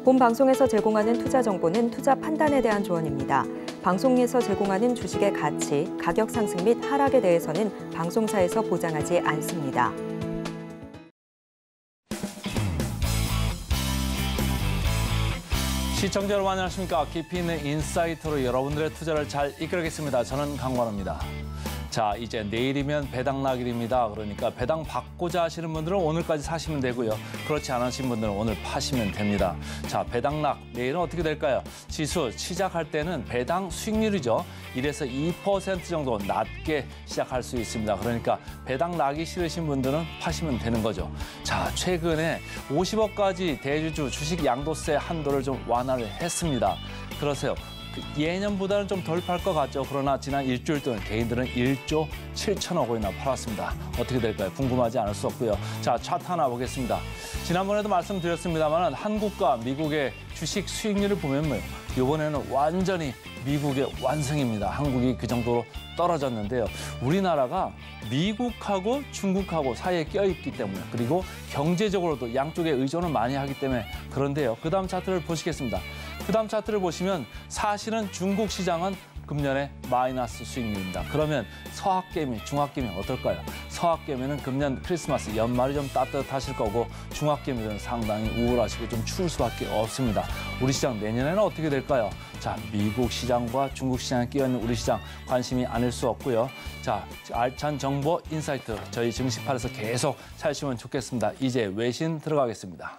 본 방송에서 제공하는 투자 정보는 투자 판단에 대한 조언입니다. 방송에서 제공하는 주식의 가치, 가격 상승 및 하락에 대해서는 방송사에서 보장하지 않습니다. 시청자 여러분 안녕하십니까. 깊이 있는 인사이트로 여러분들의 투자를 잘 이끌겠습니다. 저는 강관우입니다. 자, 이제 내일이면 배당락일입니다. 그러니까 배당 받고자 하시는 분들은 오늘까지 사시면 되고요. 그렇지 않으신 분들은 오늘 파시면 됩니다. 자, 배당락 내일은 어떻게 될까요? 지수 시작할 때는 배당 수익률이죠. 1에서 2% 정도 낮게 시작할 수 있습니다. 그러니까 배당락이 싫으신 분들은 파시면 되는 거죠. 자, 최근에 50억까지 대주주 주식 양도세 한도를 좀 완화를 했습니다. 그러세요. 예년보다는 좀 덜 팔 것 같죠. 그러나 지난 일주일 동안 개인들은 1조 7천억 원이나 팔았습니다. 어떻게 될까요? 궁금하지 않을 수 없고요. 자, 차트 하나 보겠습니다. 지난번에도 말씀드렸습니다만 한국과 미국의 주식 수익률을 보면 이번에는 완전히 미국의 완승입니다. 한국이 그 정도로 떨어졌는데요. 우리나라가 미국하고 중국하고 사이에 껴있기 때문에 그리고 경제적으로도 양쪽에 의존을 많이 하기 때문에 그런데요. 그 다음 차트를 보시겠습니다. 그 다음 차트를 보시면 사실은 중국 시장은 금년에 마이너스 수익률입니다. 그러면 서학개미, 중학개미 어떨까요? 서학개미는 금년 크리스마스 연말이 좀 따뜻하실 거고 중학개미들은 상당히 우울하시고 좀 추울 수밖에 없습니다. 우리 시장 내년에는 어떻게 될까요? 자, 미국 시장과 중국 시장에 끼어있는 우리 시장 관심이 아닐 수 없고요. 자, 알찬 정보 인사이트 저희 증시판에서 계속 찾으시면 좋겠습니다. 이제 외신 들어가겠습니다.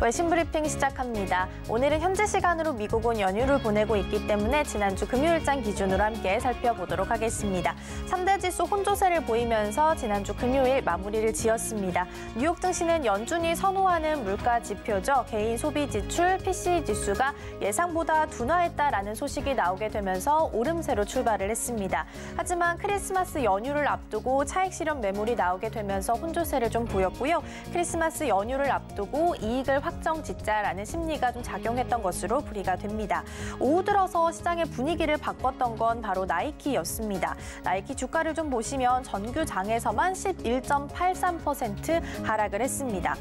외신 브리핑 시작합니다. 오늘은 현재 시간으로 미국은 연휴를 보내고 있기 때문에 지난주 금요일장 기준으로 함께 살펴보도록 하겠습니다. 3대 지수 혼조세를 보이면서 지난주 금요일 마무리를 지었습니다. 뉴욕 증시는 연준이 선호하는 물가 지표죠. 개인 소비 지출 PCE 지수가 예상보다 둔화했다라는 소식이 나오게 되면서 오름세로 출발을 했습니다. 하지만 크리스마스 연휴를 앞두고 차익 실현 매물이 나오게 되면서 혼조세를 좀 보였고요. 크리스마스 연휴를 앞두고 이익을 확정 짓자라는 심리가 좀 작용했던 것으로 풀이가 됩니다. 오후 들어서 시장의 분위기를 바꿨던 건 바로 나이키였습니다. 나이키 주가를 좀 보시면 전규 장에서만 11.83% 하락을 했습니다.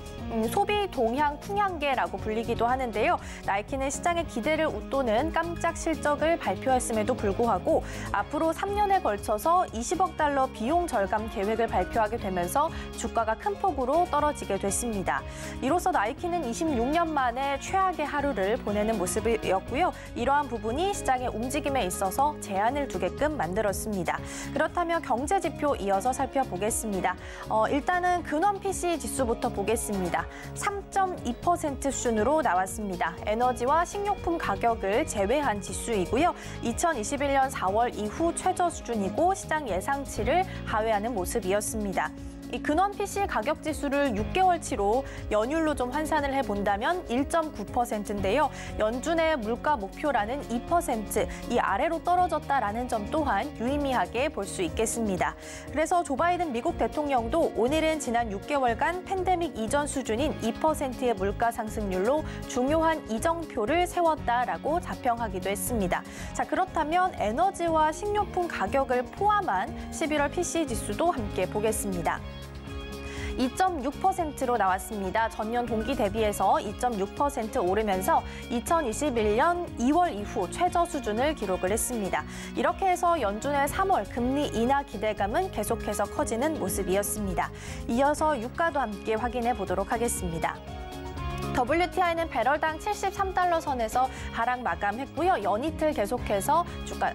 소비 동향 풍향계라고 불리기도 하는데요. 나이키는 시장의 기대를 웃도는 깜짝 실적을 발표했음에도 불구하고 앞으로 3년에 걸쳐서 20억 달러 비용 절감 계획을 발표하게 되면서 주가가 큰 폭으로 떨어지게 됐습니다. 이로써 나이키는 26년 만에 최악의 하루를 보내는 모습이었고요. 이러한 부분이 시장의 움직임에 있어서 제한을 두게끔 만들었습니다. 그렇다면 경제 지표 이어서 살펴보겠습니다. 일단은 근원 PCE 지수부터 보겠습니다. 3.2% 수준으로 나왔습니다. 에너지와 식료품 가격을 제외한 지수이고요. 2021년 4월 이후 최저 수준이고 시장 예상치를 하회하는 모습이었습니다. 이 근원 PC 가격 지수를 6개월치로 연율로 좀 환산을 해본다면 1.9%인데요. 연준의 물가 목표라는 2% 이 아래로 떨어졌다라는 점 또한 유의미하게 볼 수 있겠습니다. 그래서 조 바이든 미국 대통령도 오늘은 지난 6개월간 팬데믹 이전 수준인 2%의 물가 상승률로 중요한 이정표를 세웠다라고 자평하기도 했습니다. 자, 그렇다면 에너지와 식료품 가격을 포함한 11월 PCE 지수도 함께 보겠습니다. 2.6%로 나왔습니다. 전년 동기 대비해서 2.6% 오르면서 2021년 2월 이후 최저 수준을 기록을 했습니다. 이렇게 해서 연준의 3월 금리 인하 기대감은 계속해서 커지는 모습이었습니다. 이어서 유가도 함께 확인해 보도록 하겠습니다. WTI는 배럴당 73달러 선에서 하락 마감했고요. 연이틀 계속해서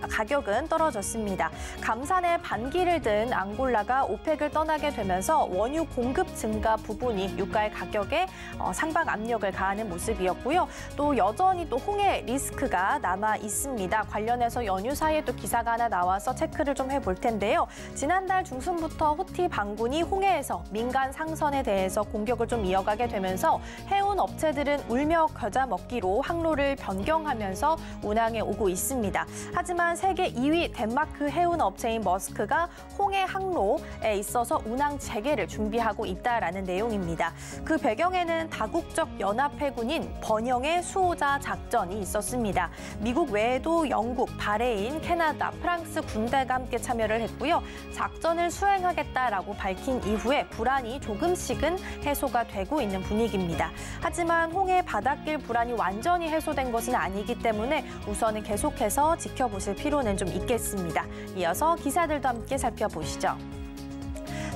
가격은 떨어졌습니다. 감산의 반기를 든 앙골라가 오펙을 떠나게 되면서 원유 공급 증가 부분이 유가의 가격에 상방 압력을 가하는 모습이었고요. 또 여전히 또 홍해 리스크가 남아 있습니다. 관련해서 연휴 사이에 또 기사가 하나 나와서 체크를 좀 해볼 텐데요. 지난달 중순부터 후티 반군이 홍해에서 민간 상선에 대해서 공격을 좀 이어가게 되면서 해운 업체들은 울며 겨자 먹기로 항로를 변경하면서 운항해 오고 있습니다. 하지만 세계 2위 덴마크 해운 업체인 머스크가 홍해 항로에 있어서 운항 재개를 준비하고 있다라는 내용입니다. 그 배경에는 다국적 연합해군인 번영의 수호자 작전이 있었습니다. 미국 외에도 영국, 바레인, 캐나다, 프랑스 군대가 함께 참여를 했고요. 작전을 수행하겠다라고 밝힌 이후에 불안이 조금씩은 해소가 되고 있는 분위기입니다. 하지만 하지만 홍해 바닷길 불안이 완전히 해소된 것은 아니기 때문에 우선은 계속해서 지켜보실 필요는 좀 있겠습니다. 이어서 기사들도 함께 살펴보시죠.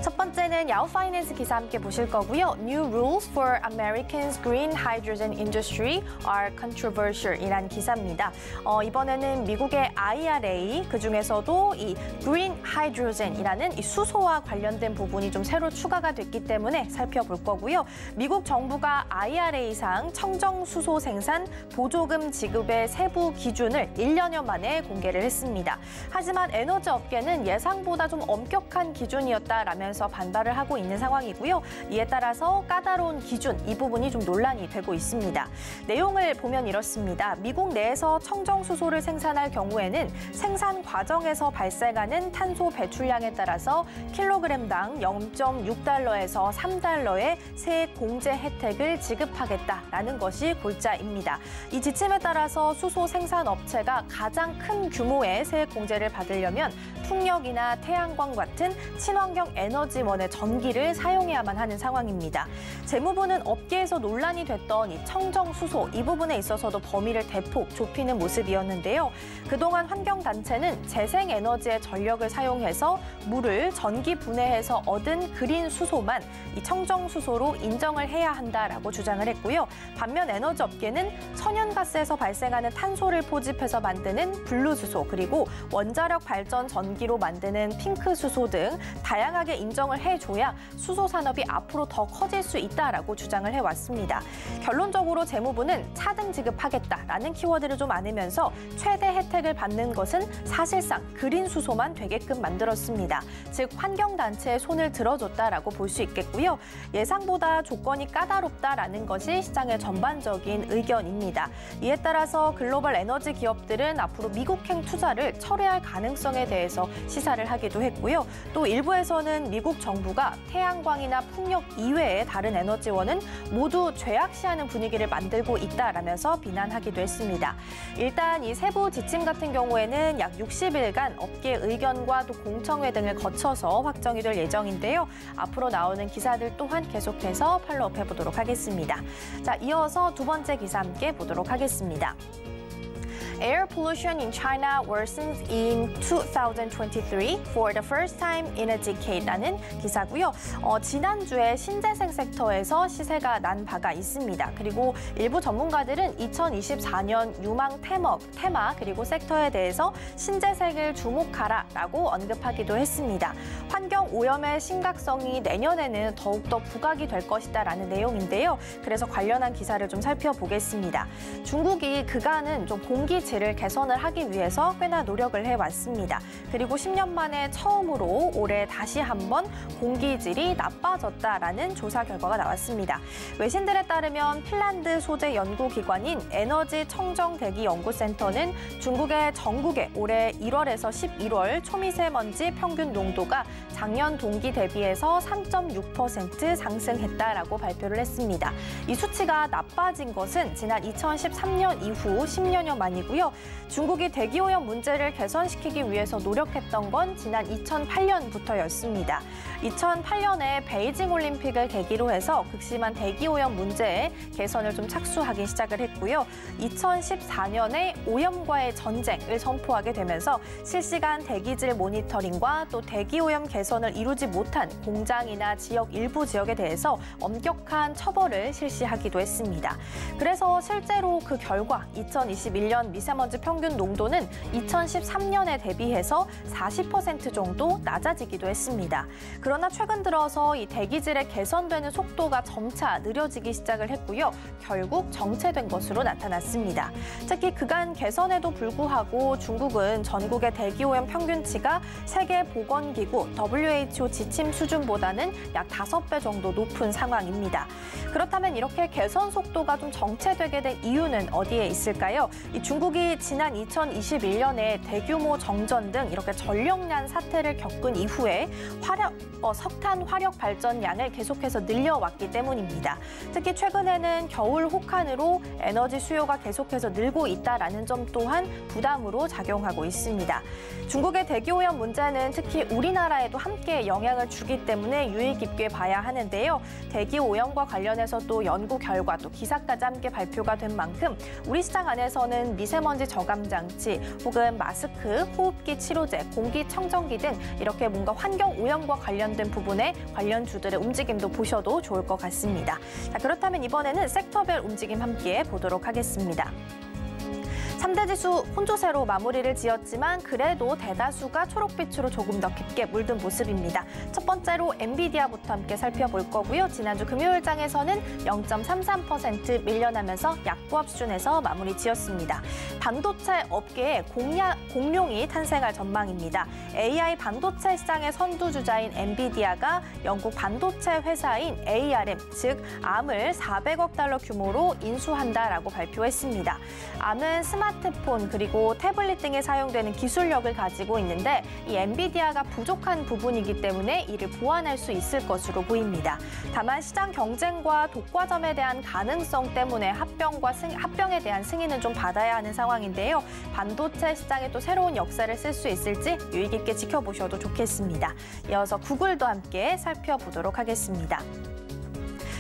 첫 번째는 야후 파이낸스 기사 함께 보실 거고요. New rules for Americans' green hydrogen industry are controversial 이란 기사입니다. 이번에는 미국의 IRA, 그중에서도 이 green hydrogen이라는 이 수소와 관련된 부분이 좀 새로 추가가 됐기 때문에 살펴볼 거고요. 미국 정부가 IRA상 청정 수소 생산 보조금 지급의 세부 기준을 1년여 만에 공개를 했습니다. 하지만 에너지 업계는 예상보다 좀 엄격한 기준이었다라면서 반발을 하고 있는 상황이고요. 이에 따라서 까다로운 기준, 이 부분이 좀 논란이 되고 있습니다. 내용을 보면 이렇습니다. 미국 내에서 청정 수소를 생산할 경우에는 생산 과정에서 발생하는 탄소 배출량에 따라서 킬로그램당 0.6달러에서 3달러의 세액 공제 혜택을 지급하겠다라는 것이 골자입니다. 이 지침에 따라서 수소 생산 업체가 가장 큰 규모의 세액 공제를 받으려면 풍력이나 태양광 같은 친환경 에너지원의 전기를 사용해야만 하는 상황입니다. 재무부는 업계에서 논란이 됐던 이 청정 수소 이 부분에 있어서도 범위를 대폭 좁히는 모습이었는데요. 그동안 환경단체는 재생에너지의 전력을 사용해서 물을 전기 분해해서 얻은 그린 수소만 이 청정 수소로 인정을 해야 한다라고 주장을 했고요. 반면 에너지 업계는 천연가스에서 발생하는 탄소를 포집해서 만드는 블루 수소, 그리고 원자력 발전 전기로 만드는 핑크 수소 등 다양하게 인정을 해줘야 수소 산업이 앞으로 더 커질 수 있다라고 주장을 해왔습니다. 결론적으로 재무부는 차등 지급하겠다라는 키워드를 좀 안으면서 최대 혜택을 받는 것은 사실상 그린 수소만 되게끔 만들었습니다. 즉 환경단체의 손을 들어줬다라고 볼 수 있겠고요. 예상보다 조건이 까다롭다라는 것이 시장의 전반적인 의견입니다. 이에 따라서 글로벌 에너지 기업들은 앞으로 미국행 투자를 철회할 가능성에 대해서 시사를 하기도 했고요. 또 일부에서는 미국 정부가 태양광이나 풍력 이외의 다른 에너지원은 모두 죄악시하는 분위기를 만들고 있다라면서 비난하기도 했습니다. 일단 이 세부 지침 같은 경우에는 약 60일간 업계 의견과 또 공청회 등을 거쳐서 확정이 될 예정인데요. 앞으로 나오는 기사들 또한 계속해서 팔로우해 보도록 하겠습니다. 자, 이어서 두 번째 기사 함께 보도록 하겠습니다. Air pollution in China worsens in 2023 for the first time in a decade라는 기사고요. 지난주에 신재생 섹터에서 시세가 난 바가 있습니다. 그리고 일부 전문가들은 2024년 유망 테마 그리고 섹터에 대해서 신재생을 주목하라라고 언급하기도 했습니다. 환경 오염의 심각성이 내년에는 더욱더 부각이 될 것이다라는 내용인데요. 그래서 관련한 기사를 좀 살펴보겠습니다. 중국이 그간은 좀 공기 질을 개선을 하기 위해서 꽤나 노력을 해왔습니다. 그리고 10년 만에 처음으로 올해 다시 한번 공기질이 나빠졌다라는 조사 결과가 나왔습니다. 외신들에 따르면 핀란드 소재 연구기관인 에너지 청정 대기 연구센터는 중국의 전국에 올해 1월에서 11월 초미세먼지 평균 농도가 작년 동기 대비해서 3.6% 상승했다라고 발표를 했습니다. 이 수치가 나빠진 것은 지난 2013년 이후 10년여 만이고요. 중국이 대기오염 문제를 개선시키기 위해서 노력했던 건 지난 2008년부터였습니다. 2008년에 베이징 올림픽을 계기로 해서 극심한 대기오염 문제에 개선을 좀 착수하기 시작을 했고요. 2014년에 오염과의 전쟁을 선포하게 되면서 실시간 대기질 모니터링과 또 대기오염 개선을 이루지 못한 공장이나 지역 일부 지역에 대해서 엄격한 처벌을 실시하기도 했습니다. 그래서 실제로 그 결과 2021년 미세먼지 평균 농도는 2013년에 대비해서 40% 정도 낮아지기도 했습니다. 그러나 최근 들어서 이 대기질의 개선되는 속도가 점차 느려지기 시작을 했고요. 결국 정체된 것으로 나타났습니다. 특히 그간 개선에도 불구하고 중국은 전국의 대기오염 평균치가 세계보건기구 WHO 지침 수준보다는 약 5배 정도 높은 상황입니다. 그렇다면 이렇게 개선 속도가 좀 정체되게 된 이유는 어디에 있을까요? 이 중국이 지난 2021년에 대규모 정전 등 이렇게 전력난 사태를 겪은 이후에 석탄 화력 발전량을 계속해서 늘려왔기 때문입니다. 특히 최근에는 겨울 혹한으로 에너지 수요가 계속해서 늘고 있다라는 점 또한 부담으로 작용하고 있습니다. 중국의 대기오염 문제는 특히 우리나라에도 함께 영향을 주기 때문에 유의 깊게 봐야 하는데요. 대기오염과 관련해서 또 연구 결과 또 기사까지 함께 발표가 된 만큼 우리 시장 안에서는 미세먼지 저감 장치 혹은 마스크, 호흡기 치료제, 공기청정기 등 이렇게 뭔가 환경 오염과 관련된 부분에 관련주들의 움직임도 보셔도 좋을 것 같습니다. 자, 그렇다면 이번에는 섹터별 움직임 함께 보도록 하겠습니다. 3대 지수 혼조세로 마무리를 지었지만 그래도 대다수가 초록빛으로 조금 더 깊게 물든 모습입니다. 첫 번째로 엔비디아부터 함께 살펴볼 거고요. 지난주 금요일장에서는 0.33% 밀려나면서 약보합 수준에서 마무리 지었습니다. 반도체 업계에 공룡이 탄생할 전망입니다. AI 반도체 시장의 선두주자인 엔비디아가 영국 반도체 회사인 ARM, 즉 암을 400억 달러 규모로 인수한다라고 발표했습니다. 암은 스마트폰 그리고 태블릿 등에 사용되는 기술력을 가지고 있는데 이 엔비디아가 부족한 부분이기 때문에 이를 보완할 수 있을 것으로 보입니다. 다만 시장 경쟁과 독과점에 대한 가능성 때문에 합병에 대한 승인은 좀 받아야 하는 상황인데요. 반도체 시장에 또 새로운 역사를 쓸 수 있을지 유의 깊게 지켜보셔도 좋겠습니다. 이어서 구글도 함께 살펴보도록 하겠습니다.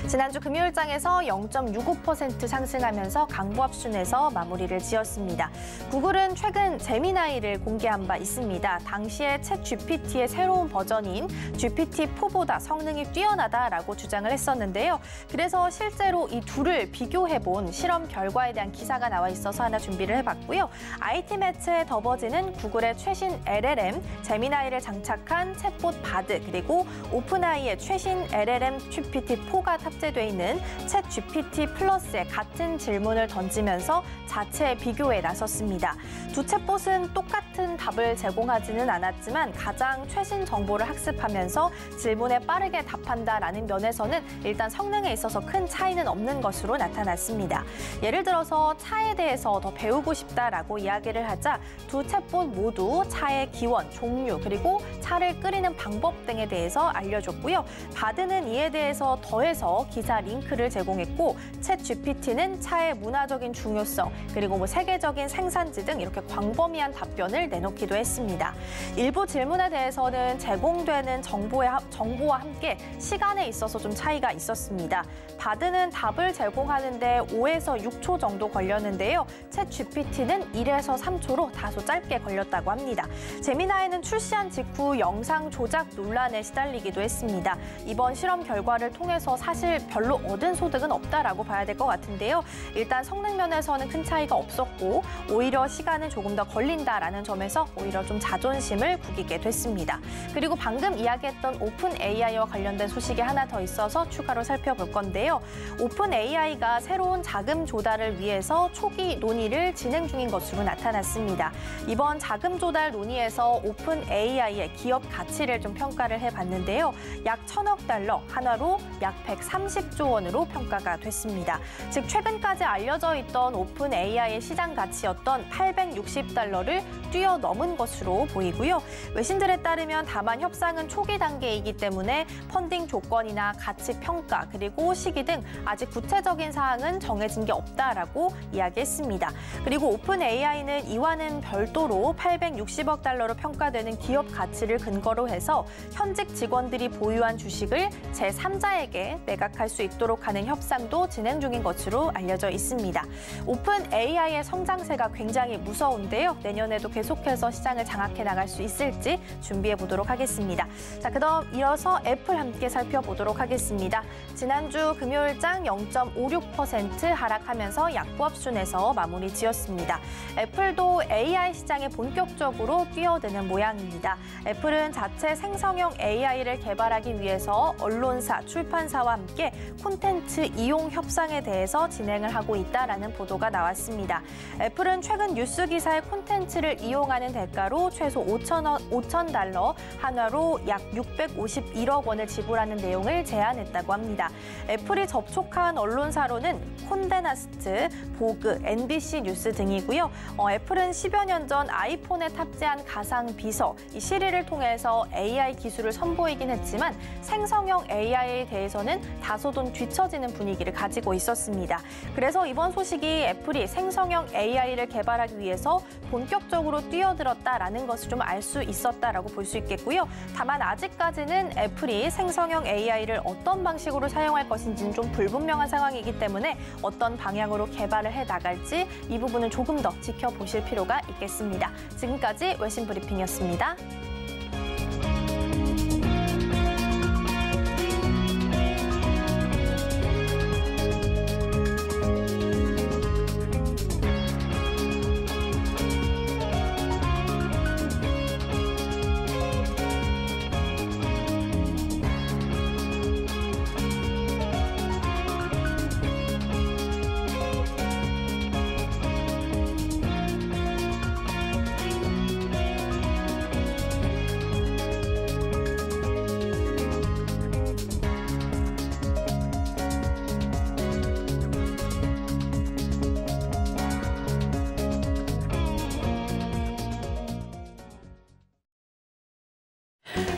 지난주 금요일장에서 0.65% 상승하면서 강보합 수준에서 마무리를 지었습니다. 구글은 최근 제미나이를 공개한 바 있습니다. 당시에 챗 GPT의 새로운 버전인 GPT-4보다 성능이 뛰어나다라고 주장을 했었는데요. 그래서 실제로 이 둘을 비교해본 실험 결과에 대한 기사가 나와 있어서 하나 준비를 해봤고요. IT 매체의 더버즈는 구글의 최신 LLM 제미나이를 장착한 챗봇 바드 그리고 오픈AI의 최신 LLM GPT-4가 탑재돼 있는 챗 GPT 플러스에 같은 질문을 던지면서 자체 비교에 나섰습니다. 두 챗봇은 똑같은 답을 제공하지는 않았지만 가장 최신 정보를 학습하면서 질문에 빠르게 답한다라는 면에서는 일단 성능에 있어서 큰 차이는 없는 것으로 나타났습니다. 예를 들어서 차에 대해서 더 배우고 싶다라고 이야기를 하자 두 챗봇 모두 차의 기원, 종류 그리고 차를 끓이는 방법 등에 대해서 알려줬고요. 바드는 이에 대해서 더해서 기사 링크를 제공했고 챗 GPT는 차의 문화적인 중요성 그리고 세계적인 생산지 등 이렇게 광범위한 답변을 내놓기도 했습니다. 일부 질문에 대해서는 제공되는 정보와 함께 시간에 있어서 좀 차이가 있었습니다. 바드는 답을 제공하는데 5에서 6초 정도 걸렸는데요. 챗 GPT는 1에서 3초로 다소 짧게 걸렸다고 합니다. 제미나이는 출시한 직후 영상 조작 논란에 시달리기도 했습니다. 이번 실험 결과를 통해서 사실 별로 얻은 소득은 없다라고 봐야 될 것 같은데요. 일단 성능 면에서는 큰 차이가 없었고 오히려 시간은 조금 더 걸린다라는 점에서 오히려 좀 자존심을 구기게 됐습니다. 그리고 방금 이야기했던 오픈 AI와 관련된 소식이 하나 더 있어서 추가로 살펴볼 건데요. 오픈 AI가 새로운 자금 조달을 위해서 초기 논의를 진행 중인 것으로 나타났습니다. 이번 자금 조달 논의에서 오픈 AI의 기업 가치를 좀 평가를 해봤는데요. 약 1,000억 달러, 한화로 약 130조 원으로 평가가 됐습니다. 즉 최근까지 알려져 있던 오픈 AI의 시장 가치였던 860달러를 뛰어넘은 것으로 보이고요. 외신들에 따르면 다만 협상은 초기 단계이기 때문에 펀딩 조건이나 가치 평가 그리고 시기 등 아직 구체적인 사항은 정해진 게 없다라고 이야기했습니다. 그리고 오픈 AI는 이와는 별도로 860억 달러로 평가되는 기업 가치를 근거로 해서 현직 직원들이 보유한 주식을 제3자에게 매각할 수 있도록 하는 협상도 진행 중인 것으로 알려져 있습니다. 오픈 AI의 성장세가 굉장히 무서운데요. 내년에도 계속해서 시장을 장악해 나갈 수 있을지 준비해 보도록 하겠습니다. 자, 그다음 이어서 애플 함께 살펴보도록 하겠습니다. 지난주 금요일장 0.56% 하락하면서 약보합 수준에서 마무리 지었습니다. 애플도 AI 시장에 본격적으로 뛰어드는 모양입니다. 애플은 자체 생성형 AI를 개발하기 위해서 언론사, 출판사와 함께 콘텐츠 이용 협상에 대해서 진행을 하고 있다라는 보도가 나왔습니다. 애플은 최근 뉴스 기사의 콘텐츠를 이용하는 대가로 최소 5,000달러, 한화로 약 651억 원을 지불하는 내용을 제안했다고 합니다. 애플이 접촉한 언론사로는 콘데나스트, 보그, NBC 뉴스 등이고요. 애플은 10여 년 전 아이폰에 탑재한 가상 비서, 이 시리를 통해서 AI 기술을 선보이긴 했지만 생성형 AI에 대해서는 다소금 뒤처지는 분위기를 가지고 있었습니다. 그래서 이번 소식이 애플이 생성형 AI를 개발하기 위해서 본격적으로 뛰어들었다라는 것을 좀 알 수 있었다라고 볼 수 있겠고요. 다만 아직까지는 애플이 생성형 AI를 어떤 방식으로 사용할 것인지는 좀 불분명한 상황이기 때문에 어떤 방향으로 개발을 해 나갈지 이 부분은 조금 더 지켜보실 필요가 있겠습니다. 지금까지 외신 브리핑이었습니다.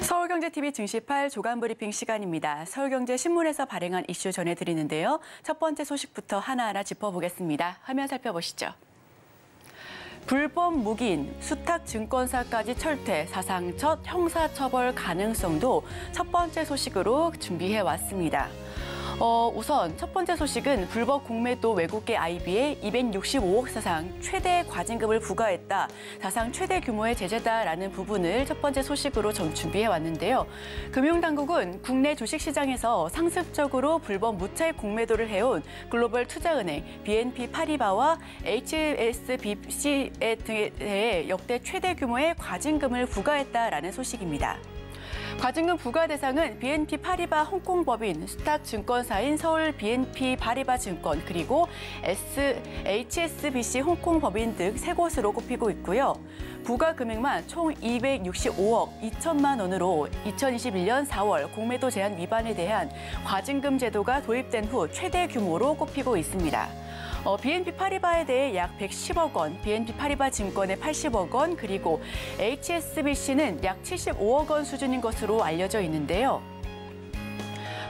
서울경제TV 증시8 조간 브리핑 시간입니다. 서울경제신문에서 발행한 이슈 전해드리는데요. 첫 번째 소식부터 하나하나 짚어보겠습니다. 화면 살펴보시죠. 불법 묵인, 수탁증권사까지 철퇴, 사상 첫 형사처벌 가능성도 첫 번째 소식으로 준비해왔습니다. 우선 첫 번째 소식은 불법 공매도 외국계 IB에 265억 사상 최대 과징금을 부과했다. 사상 최대 규모의 제재다라는 부분을 첫 번째 소식으로 준비해 왔는데요. 금융당국은 국내 주식시장에서 상습적으로 불법 무차입 공매도를 해온 글로벌 투자은행 BNP 파리바와 HSBC 등에 대해 역대 최대 규모의 과징금을 부과했다라는 소식입니다. 과징금 부과 대상은 BNP 파리바 홍콩 법인, 수탁증권사인 서울 BNP 파리바 증권, 그리고 HSBC 홍콩 법인 등 3곳으로 꼽히고 있고요. 부과 금액만 총 265억 2천만 원으로 2021년 4월 공매도 제한 위반에 대한 과징금 제도가 도입된 후 최대 규모로 꼽히고 있습니다. BNP 파리바에 대해 약 110억 원, BNP 파리바 증권에 80억 원, 그리고 HSBC는 약 75억 원 수준인 것으로 알려져 있는데요.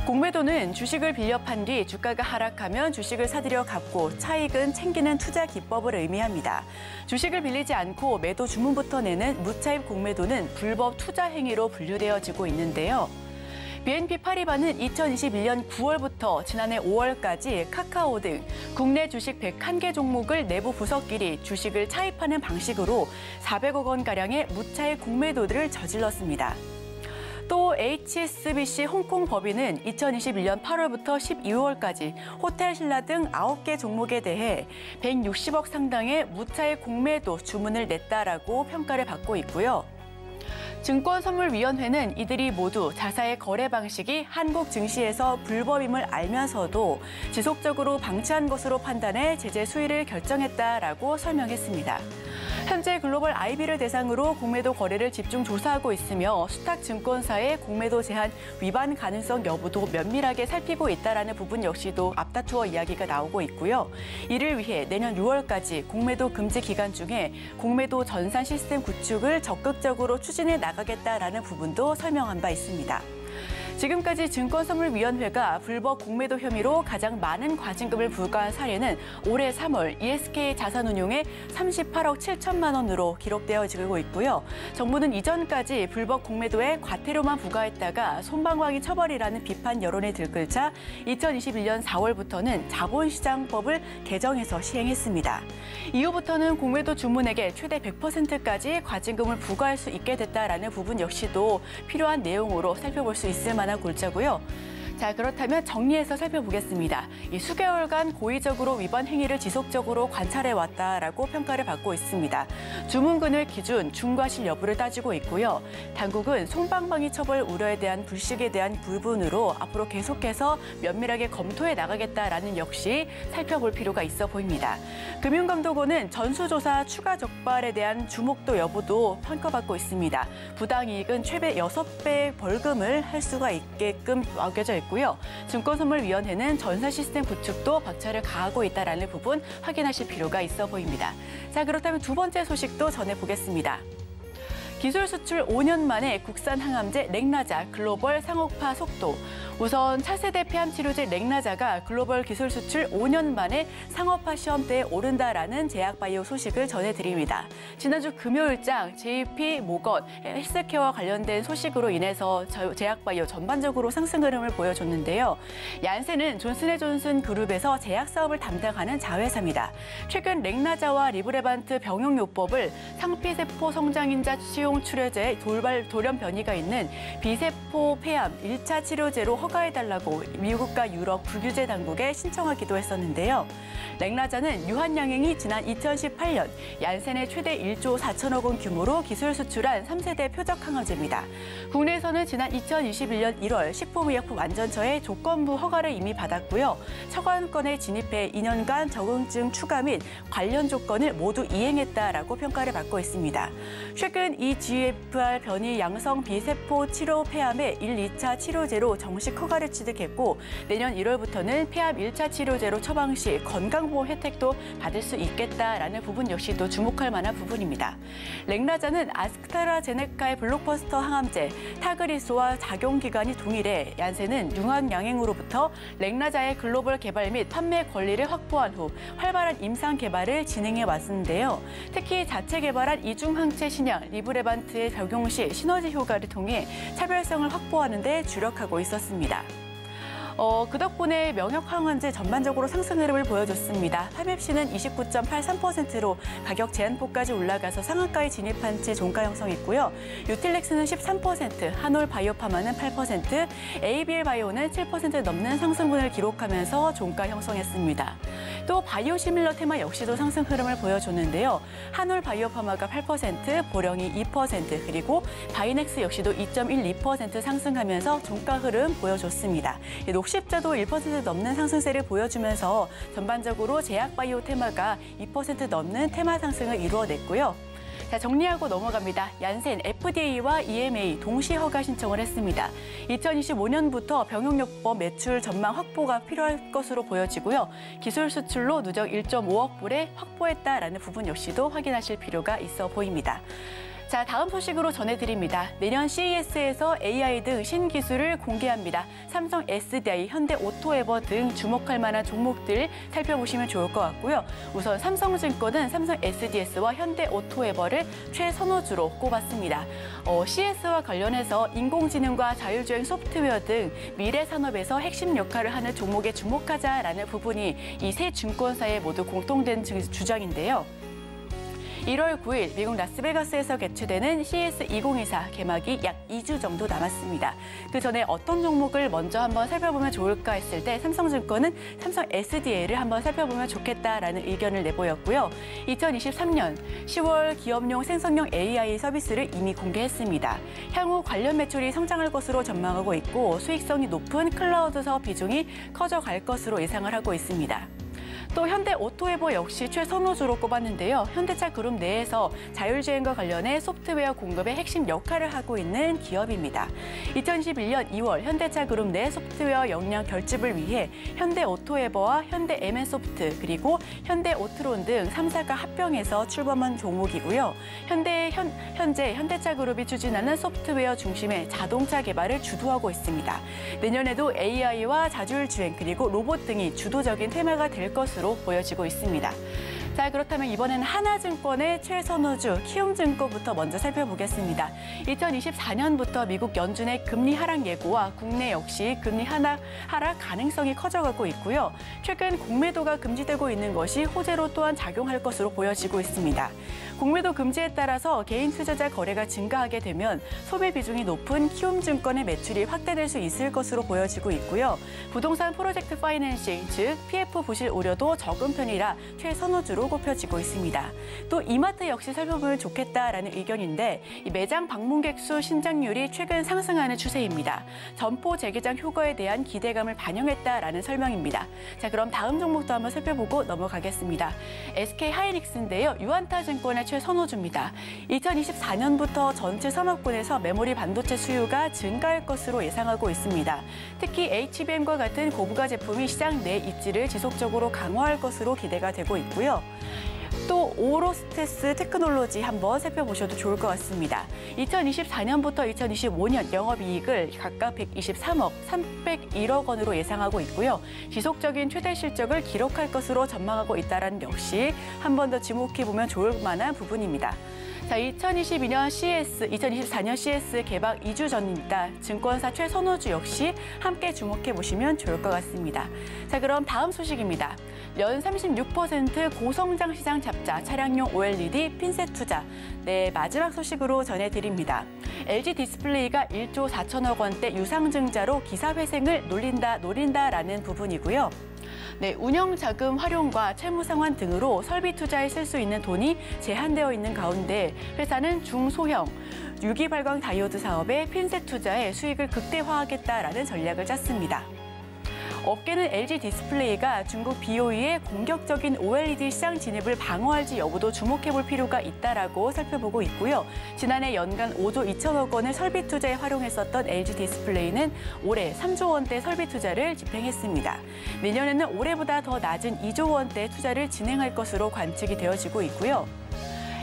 공매도는 주식을 빌려 판 뒤 주가가 하락하면 주식을 사들여 갚고 차익은 챙기는 투자 기법을 의미합니다. 주식을 빌리지 않고 매도 주문부터 내는 무차입 공매도는 불법 투자 행위로 분류되어지고 있는데요. BNP 파리바는 2021년 9월부터 지난해 5월까지 카카오 등 국내 주식 101개 종목을 내부 부서끼리 주식을 차입하는 방식으로 400억 원가량의 무차입 공매도들을 저질렀습니다. 또 HSBC 홍콩 법인은 2021년 8월부터 12월까지 호텔 신라 등 9개 종목에 대해 160억 상당의 무차입 공매도 주문을 냈다라고 평가를 받고 있고요. 증권선물위원회는 이들이 모두 자사의 거래 방식이 한국 증시에서 불법임을 알면서도 지속적으로 방치한 것으로 판단해 제재 수위를 결정했다라고 설명했습니다. 현재 글로벌 IB를 대상으로 공매도 거래를 집중 조사하고 있으며 수탁증권사의 공매도 제한 위반 가능성 여부도 면밀하게 살피고 있다라는 부분 역시도 앞다투어 이야기가 나오고 있고요. 이를 위해 내년 6월까지 공매도 금지 기간 중에 공매도 전산 시스템 구축을 적극적으로 추진해 나가겠다라는 부분도 설명한 바 있습니다. 지금까지 증권선물위원회가 불법 공매도 혐의로 가장 많은 과징금을 부과한 사례는 올해 3월 ESK 자산운용에 38억 7천만 원으로 기록되어지고 있고요. 정부는 이전까지 불법 공매도에 과태료만 부과했다가 솜방망이 처벌이라는 비판 여론에 들끓자 2021년 4월부터는 자본시장법을 개정해서 시행했습니다. 이후부터는 공매도 주문액의 최대 100%까지 과징금을 부과할 수 있게 됐다라는 부분 역시도 필요한 내용으로 살펴볼 수 있을 만한 골자고요. 자, 그렇다면 정리해서 살펴보겠습니다. 이 수개월간 고의적으로 위반 행위를 지속적으로 관찰해왔다라고 평가를 받고 있습니다. 주문금을 기준 중과실 여부를 따지고 있고요. 당국은 솜방망이 처벌 우려에 대한 불식에 대한 부분으로 앞으로 계속해서 면밀하게 검토해 나가겠다라는 역시 살펴볼 필요가 있어 보입니다. 금융감독원은 전수조사 추가 적발에 대한 주목도 여부도 평가받고 있습니다. 부당이익은 최대 6배 벌금을 할 수가 있게끔 어겨져 있고요. 있고요. 증권선물위원회는 전산 시스템 구축도 박차를 가하고 있다라는 부분 확인하실 필요가 있어 보입니다. 자, 그렇다면 두 번째 소식도 전해보겠습니다. 기술 수출 5년 만에 국산 항암제 렉나자 글로벌 상업화 속도. 우선 차세대 폐암 치료제 렉나자가 글로벌 기술 수출 5년 만에 상업화 시험대에 오른다라는 제약바이오 소식을 전해드립니다. 지난주 금요일장 JP 모건 헬스케어와 관련된 소식으로 인해서 제약바이오 전반적으로 상승 흐름을 보여줬는데요. 얀센은 존슨앤존슨 그룹에서 제약 사업을 담당하는 자회사입니다. 최근 렉나자와 리브레반트 병용요법을 상피세포 성장인자 치용 치료제 돌연 변이가 있는 비세포 폐암 1차 치료제로 허가해달라고 미국과 유럽 불규제 당국에 신청하기도 했었는데요. 렉나자는 유한양행이 지난 2018년 얀센의 최대 1조 4천억 원 규모로 기술 수출한 3세대 표적 항암제입니다. 국내에서는 지난 2021년 1월 식품의약품 안전처의 조건부 허가를 이미 받았고요. 처관권에 진입해 2년간 적응증 추가 및 관련 조건을 모두 이행했다라고 평가를 받고 있습니다. 최근 이 GFR 변이 양성 비세포 치료 폐암의 1, 2차 치료제로 정식 허가를 취득했고 내년 1월부터는 폐암 1차 치료제로 처방 시 건강보험 혜택도 받을 수 있겠다라는 부분 역시도 주목할 만한 부분입니다. 렉나자는 아스트라제네카의 블록버스터 항암제 타그리스와 작용 기간이 동일해 얀센은 유한양행으로부터 렉나자의 글로벌 개발 및 판매 권리를 확보한 후 활발한 임상 개발을 진행해 왔는데요. 특히 자체 개발한 이중 항체 신약 리브레반트의 적용 시 시너지 효과를 통해 차별성을 확보하는 데 주력하고 있었습니다. 그 덕분에 명역 항암제 전반적으로 상승 흐름을 보여줬습니다. 파맵시는 29.83%로 가격 제한폭까지 올라가서 상한가에 진입한 채 종가 형성했고요. 유틸렉스는 13%, 한올 바이오파마는 8%, ABL 바이오는 7% 넘는 상승분을 기록하면서 종가 형성했습니다. 또 바이오시밀러 테마 역시도 상승 흐름을 보여줬는데요. 한올 바이오파마가 8%, 보령이 2%, 그리고 바이넥스 역시도 2.12% 상승하면서 종가 흐름 보여줬습니다. 녹십자도 1% 넘는 상승세를 보여주면서 전반적으로 제약바이오 테마가 2% 넘는 테마 상승을 이루어냈고요. 자, 정리하고 넘어갑니다. 얀센, FDA와 EMA 동시 허가 신청을 했습니다. 2025년부터 병용요법 매출 전망 확보가 필요할 것으로 보여지고요. 기술 수출로 누적 1.5억 불에 확보했다라는 부분 역시도 확인하실 필요가 있어 보입니다. 자, 다음 소식으로 전해드립니다. 내년 CES에서 AI 등 신기술을 공개합니다. 삼성 SDI, 현대 오토에버 등 주목할 만한 종목들 살펴보시면 좋을 것 같고요. 우선 삼성증권은 삼성 SDS와 현대 오토에버를 최선호주로 꼽았습니다. CES와 관련해서 인공지능과 자율주행 소프트웨어 등 미래 산업에서 핵심 역할을 하는 종목에 주목하자라는 부분이 이 세 증권사의 모두 공통된 주장인데요. 1월 9일 미국 라스베가스에서 개최되는 CES 2024 개막이 약 2주 정도 남았습니다. 그 전에 어떤 종목을 먼저 한번 살펴보면 좋을까 했을 때 삼성증권은 삼성 SDA를 한번 살펴보면 좋겠다라는 의견을 내보였고요. 2023년 10월 기업용 생성형 AI 서비스를 이미 공개했습니다. 향후 관련 매출이 성장할 것으로 전망하고 있고 수익성이 높은 클라우드 사업 비중이 커져갈 것으로 예상을 하고 있습니다. 또 현대 오토에버 역시 최선호주로 꼽았는데요. 현대차 그룹 내에서 자율주행과 관련해 소프트웨어 공급의 핵심 역할을 하고 있는 기업입니다. 2021년 2월 현대차 그룹 내 소프트웨어 역량 결집을 위해 현대 오토에버와 현대 MN소프트 그리고 현대 오트론 등 3사가 합병해서 출범한 종목이고요. 현재 현대차 그룹이 추진하는 소프트웨어 중심의 자동차 개발을 주도하고 있습니다. 내년에도 AI와 자율주행 그리고 로봇 등이 주도적인 테마가 될 것으로 보여지고 있습니다. 자, 그렇다면 이번에는 하나증권의 최선호주 키움증권부터 먼저 살펴보겠습니다. 2024년부터 미국 연준의 금리 하락 예고와 국내 역시 금리 하락 가능성이 커져가고 있고요. 최근 공매도가 금지되고 있는 것이 호재로 또한 작용할 것으로 보여지고 있습니다. 공매도 금지에 따라서 개인 투자자 거래가 증가하게 되면 소매 비중이 높은 키움증권의 매출이 확대될 수 있을 것으로 보여지고 있고요. 부동산 프로젝트 파이낸싱, 즉 PF 부실 우려도 적은 편이라 최선호주로 것으로 꼽혀지고 있습니다. 또 이마트 역시 살펴보면 좋겠다라는 의견인데 이 매장 방문객 수 신장률이 최근 상승하는 추세입니다. 점포 재개장 효과에 대한 기대감을 반영했다라는 설명입니다. 자, 그럼 다음 종목도 한번 살펴보고 넘어가겠습니다. SK하이닉스인데요. 유안타증권의 최선호주입니다. 2024년부터 전체 산업군에서 메모리 반도체 수요가 증가할 것으로 예상하고 있습니다. 특히 HBM과 같은 고부가 제품이 시장 내 입지를 지속적으로 강화할 것으로 기대가 되고 있고요. 또 오로스테스 테크놀로지 한번 살펴보셔도 좋을 것 같습니다. 2024년부터 2025년 영업이익을 각각 123억, 301억 원으로 예상하고 있고요. 지속적인 최대 실적을 기록할 것으로 전망하고 있다는 역시 한 번 더 주목해보면 좋을 만한 부분입니다. 자, 2024년 CS 개막 2주 전입니다. 증권사 최선호주 역시 함께 주목해보시면 좋을 것 같습니다. 자, 그럼 다음 소식입니다. 연 36% 고성장 시장 잡자 차량용 OLED 핀셋 투자. 네, 마지막 소식으로 전해드립니다. LG 디스플레이가 1조 4천억 원대 유상증자로 기사회생을 노린다라는 부분이고요. 네, 운영자금 활용과 채무 상환 등으로 설비 투자에 쓸 수 있는 돈이 제한되어 있는 가운데 회사는 중소형 유기 발광 다이오드 사업에 핀셋 투자에 수익을 극대화하겠다라는 전략을 짰습니다. 업계는 LG 디스플레이가 중국 BOE의 공격적인 OLED 시장 진입을 방어할지 여부도 주목해볼 필요가 있다라고 살펴보고 있고요. 지난해 연간 5조 2천억 원을 설비 투자에 활용했었던 LG 디스플레이는 올해 3조 원대 설비 투자를 집행했습니다. 내년에는 올해보다 더 낮은 2조 원대 투자를 진행할 것으로 관측이 되어지고 있고요.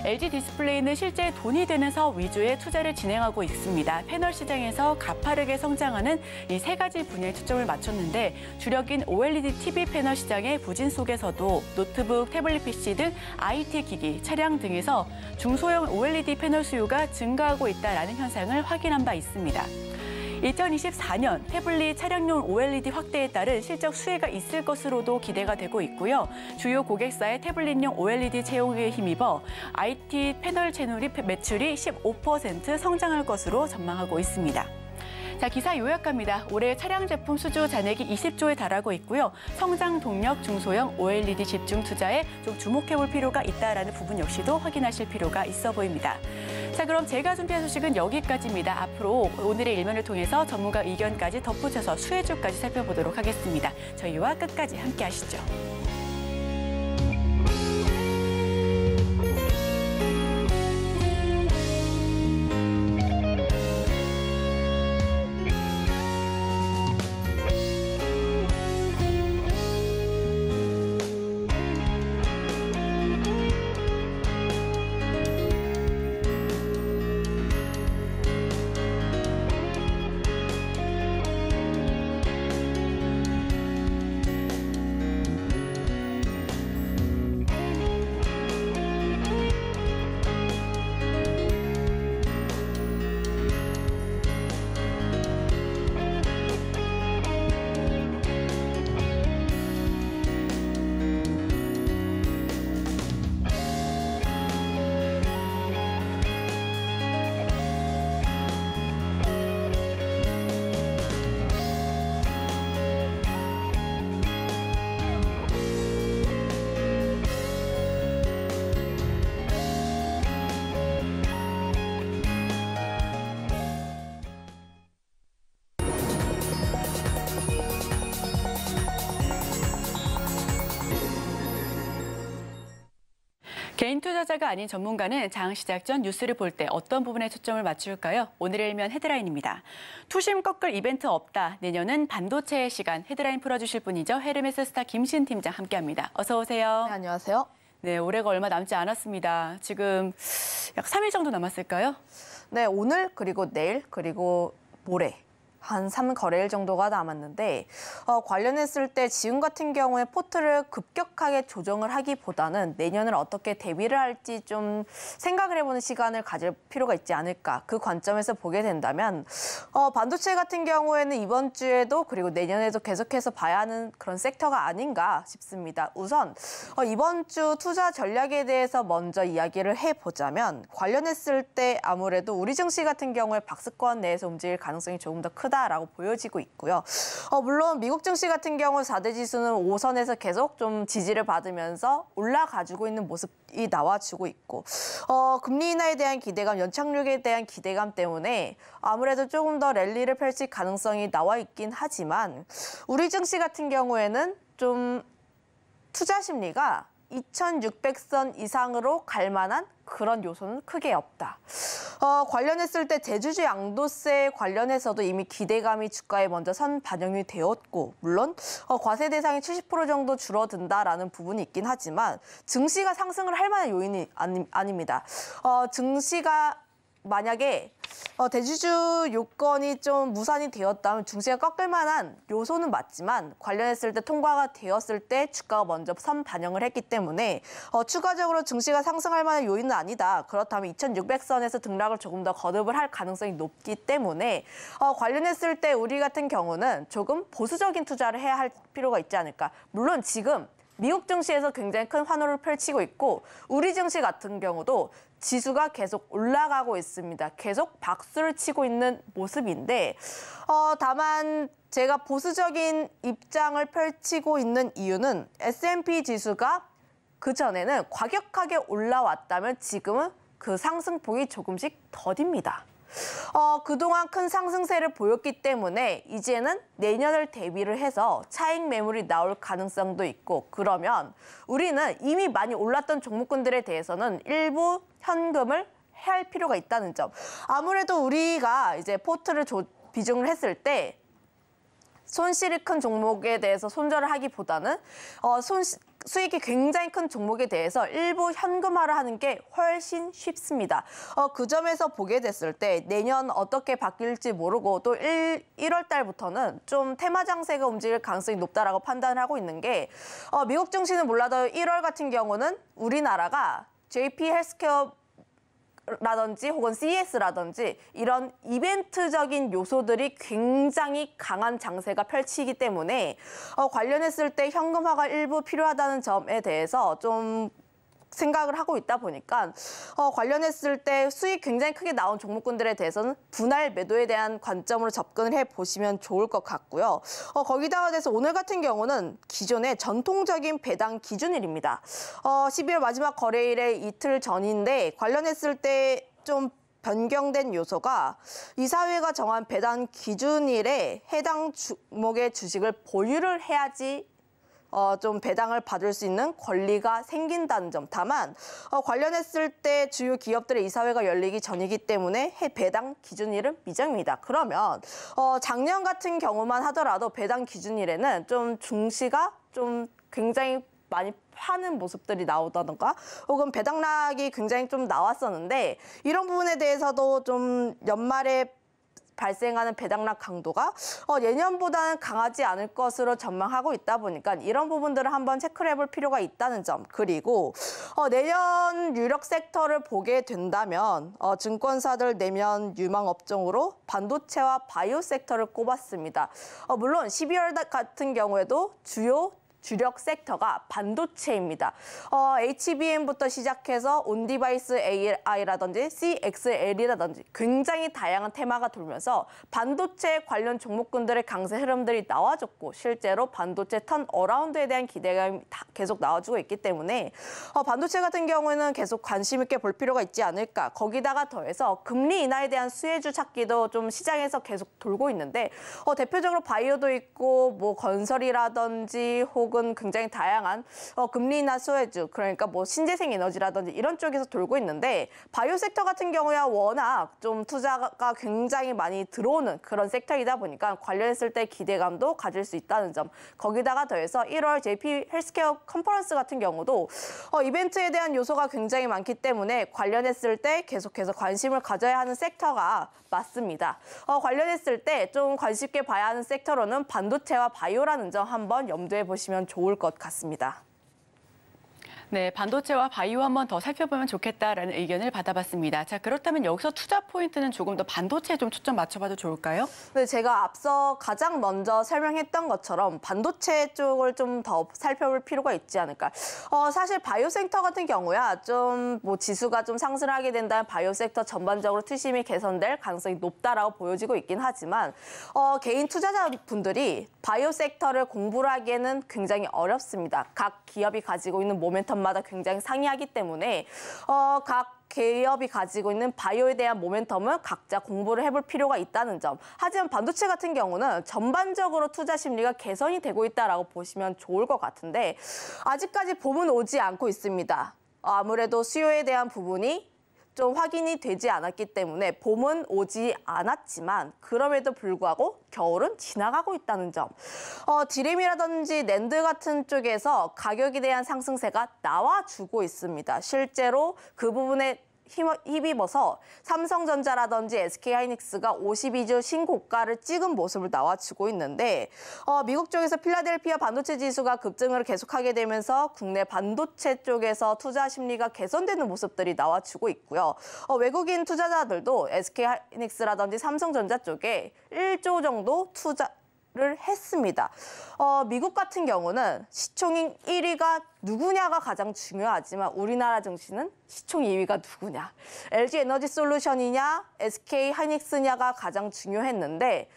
LG 디스플레이는 실제 돈이 되는 사업 위주의 투자를 진행하고 있습니다. 패널 시장에서 가파르게 성장하는 이 세 가지 분야에 초점을 맞췄는데 주력인 OLED TV 패널 시장의 부진 속에서도 노트북, 태블릿 PC 등 IT 기기, 차량 등에서 중소형 OLED 패널 수요가 증가하고 있다는 현상을 확인한 바 있습니다. 2024년 태블릿 차량용 OLED 확대에 따른 실적 수혜가 있을 것으로도 기대가 되고 있고요. 주요 고객사의 태블릿용 OLED 채용에 힘입어 IT 패널 매출이 15% 성장할 것으로 전망하고 있습니다. 자, 기사 요약합니다. 올해 차량 제품 수주 잔액이 20조에 달하고 있고요. 성장 동력 중소형 OLED 집중 투자에 좀 주목해볼 필요가 있다라는 부분 역시도 확인하실 필요가 있어 보입니다. 자, 그럼 제가 준비한 소식은 여기까지입니다. 앞으로 오늘의 일면을 통해서 전문가 의견까지 덧붙여서 수혜주까지 살펴보도록 하겠습니다. 저희와 끝까지 함께 하시죠. 개인 투자자가 아닌 전문가는 장 시작 전 뉴스를 볼 때 어떤 부분에 초점을 맞출까요? 오늘의 일면 헤드라인입니다. 투심 꺾을 이벤트 없다. 내년은 반도체의 시간. 헤드라인 풀어주실 분이죠. 헤르메스 스타 김신 팀장 함께합니다. 어서 오세요. 네, 안녕하세요. 네, 올해가 얼마 남지 않았습니다. 지금 약 3일 정도 남았을까요? 네, 오늘 그리고 내일 그리고 모레 한 3거래일 정도가 남았는데 관련했을 때 지금 같은 경우에 포트를 급격하게 조정을 하기보다는 내년을 어떻게 대비를 할지 좀 생각을 해보는 시간을 가질 필요가 있지 않을까. 그 관점에서 보게 된다면 반도체 같은 경우에는 이번 주에도 그리고 내년에도 계속해서 봐야 하는 그런 섹터가 아닌가 싶습니다. 우선 이번 주 투자 전략에 대해서 먼저 이야기를 해보자면 관련했을 때 아무래도 우리 증시 같은 경우에 박스권 내에서 움직일 가능성이 조금 더 큰 크다라고 보여지고 있고요. 물론 미국 증시 같은 경우 4대 지수는 5선에서 계속 좀 지지를 받으면서 올라가지고 있는 모습이 나와주고 있고 금리 인하에 대한 기대감, 연착륙에 대한 기대감 때문에 아무래도 조금 더 랠리를 펼칠 가능성이 나와 있긴 하지만 우리 증시 같은 경우에는 좀 투자 심리가 2600선 이상으로 갈 만한 그런 요소는 크게 없다. 관련했을 때 대주주 양도세 관련해서도 이미 기대감이 주가에 먼저 선 반영이 되었고 물론 과세 대상이 70% 정도 줄어든다라는 부분이 있긴 하지만 증시가 상승을 할 만한 요인이 아닙니다. 증시가 만약에 대주주 요건이 좀 무산이 되었다면 증시가 꺾을 만한 요소는 맞지만 관련했을 때 통과가 되었을 때 주가가 먼저 선 반영을 했기 때문에 추가적으로 증시가 상승할 만한 요인은 아니다. 그렇다면 2600선에서 등락을 조금 더 거듭을 할 가능성이 높기 때문에 관련했을 때 우리 같은 경우는 조금 보수적인 투자를 해야 할 필요가 있지 않을까. 물론 지금 미국 증시에서 굉장히 큰 환호를 펼치고 있고 우리 증시 같은 경우도 지수가 계속 올라가고 있습니다. 계속 박수를 치고 있는 모습인데 다만 제가 보수적인 입장을 펼치고 있는 이유는 S&P 지수가 그전에는 과격하게 올라왔다면 지금은 그 상승폭이 조금씩 더딥니다. 그동안 큰 상승세를 보였기 때문에 이제는 내년을 대비를 해서 차익 매물이 나올 가능성도 있고 그러면 우리는 이미 많이 올랐던 종목군들에 대해서는 일부 현금을 해야 할 필요가 있다는 점. 아무래도 우리가 이제 포트를 비중을 했을 때 손실이 큰 종목에 대해서 손절을 하기보다는 수익이 굉장히 큰 종목에 대해서 일부 현금화를 하는 게 훨씬 쉽습니다. 그 점에서 보게 됐을 때 내년 어떻게 바뀔지 모르고 또 1월 달부터는 좀 테마 장세가 움직일 가능성이 높다라고 판단을 하고 있는 게 미국 증시는 몰라도 1월 같은 경우는 우리나라가 JP 헬스케어 라든지 혹은 CES라든지 이런 이벤트적인 요소들이 굉장히 강한 장세가 펼치기 때문에 관련했을 때 현금화가 일부 필요하다는 점에 대해서 좀 생각을 하고 있다 보니까 관련했을 때 수익 굉장히 크게 나온 종목군들에 대해서는 분할 매도에 대한 관점으로 접근을 해보시면 좋을 것 같고요. 거기다가 대해서 오늘 같은 경우는 기존의 전통적인 배당 기준일입니다. 12월 마지막 거래일의 이틀 전인데 관련했을 때 좀 변경된 요소가 이사회가 정한 배당 기준일에 해당 종목의 주식을 보유를 해야지 좀 배당을 받을 수 있는 권리가 생긴다는 점. 다만 관련했을 때 주요 기업들의 이사회가 열리기 전이기 때문에 배당 기준일은 미정입니다. 그러면 작년 같은 경우만 하더라도 배당 기준일에는 좀 증시가 좀 굉장히 많이 파는 모습들이 나오다던가 혹은 배당락이 굉장히 좀 나왔었는데 이런 부분에 대해서도 좀 연말에 발생하는 배당락 강도가 예년보다는 강하지 않을 것으로 전망하고 있다 보니까 이런 부분들을 한번 체크를 해볼 필요가 있다는 점. 그리고 내년 유력 섹터를 보게 된다면 증권사들 내면 유망 업종으로 반도체와 바이오 섹터를 꼽았습니다. 물론 12월 같은 경우에도 주력 섹터가 반도체입니다. HBM부터 시작해서 온디바이스 AI라든지 CXL이라든지 굉장히 다양한 테마가 돌면서 반도체 관련 종목군들의 강세 흐름들이 나와줬고 실제로 반도체 턴어라운드에 대한 기대감이 계속 나와주고 있기 때문에 반도체 같은 경우에는 계속 관심 있게 볼 필요가 있지 않을까. 거기다가 더해서 금리 인하에 대한 수혜주 찾기도 좀 시장에서 계속 돌고 있는데 대표적으로 바이오도 있고 뭐 건설이라든지 혹은 굉장히 다양한 금리 인하 수혜주, 그러니까 뭐 신재생 에너지라든지 이런 쪽에서 돌고 있는데 바이오 섹터 같은 경우야 워낙 좀 투자가 굉장히 많이 들어오는 그런 섹터이다 보니까 관련했을 때 기대감도 가질 수 있다는 점. 거기다가 더해서 1월 JP 헬스케어 컨퍼런스 같은 경우도 이벤트에 대한 요소가 굉장히 많기 때문에 관련했을 때 계속해서 관심을 가져야 하는 섹터가 맞습니다. 관련했을 때 좀 관심 있게 봐야 하는 섹터로는 반도체와 바이오라는 점 한번 염두에 보시면 좋을 것 같습니다. 네, 반도체와 바이오 한번 더 살펴보면 좋겠다라는 의견을 받아봤습니다. 자, 그렇다면 여기서 투자 포인트는 조금 더 반도체에 좀 초점 맞춰봐도 좋을까요? 네, 제가 앞서 가장 먼저 설명했던 것처럼 반도체 쪽을 좀 더 살펴볼 필요가 있지 않을까. 사실 바이오 섹터 같은 경우야 좀 뭐 지수가 좀 상승하게 된다면 바이오 섹터 전반적으로 투심이 개선될 가능성이 높다라고 보여지고 있긴 하지만 개인 투자자분들이 바이오 섹터를 공부를 하기에는 굉장히 어렵습니다. 각 기업이 가지고 있는 모멘텀마다 굉장히 상이하기 때문에 각 기업이 가지고 있는 바이오에 대한 모멘텀을 각자 공부를 해볼 필요가 있다는 점. 하지만 반도체 같은 경우는 전반적으로 투자 심리가 개선이 되고 있다라고 보시면 좋을 것 같은데 아직까지 봄은 오지 않고 있습니다. 아무래도 수요에 대한 부분이 좀 확인이 되지 않았기 때문에 봄은 오지 않았지만 그럼에도 불구하고 겨울은 지나가고 있다는 점. 디램이라든지 낸드 같은 쪽에서 가격에 대한 상승세가 나와주고 있습니다. 실제로 그 부분에 힘입어서 삼성전자라든지 SK하이닉스가 52주 신고가를 찍은 모습을 나와주고 있는데 미국 쪽에서 필라델피아 반도체 지수가 급등을 계속하게 되면서 국내 반도체 쪽에서 투자 심리가 개선되는 모습들이 나와주고 있고요. 외국인 투자자들도 SK하이닉스라든지 삼성전자 쪽에 1조 정도 투자를 했습니다. 미국 같은 경우는 시총 1위가 누구냐가 가장 중요하지만 우리나라 증시는 시총 2위가 누구냐. LG에너지솔루션이냐 SK하이닉스냐가 가장 중요했는데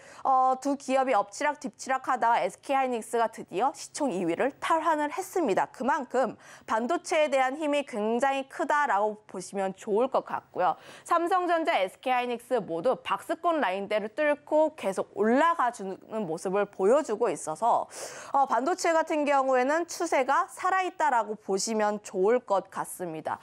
두 기업이 엎치락 뒤치락 하다가 SK하이닉스가 드디어 시총 2위를 탈환을 했습니다. 그만큼 반도체에 대한 힘이 굉장히 크다라고 보시면 좋을 것 같고요. 삼성전자, SK하이닉스 모두 박스권 라인대를 뚫고 계속 올라가주는 모습을 보여주고 있어서 반도체 같은 경우에는 추세가 살아있다라고 보시면 좋을 것 같습니다.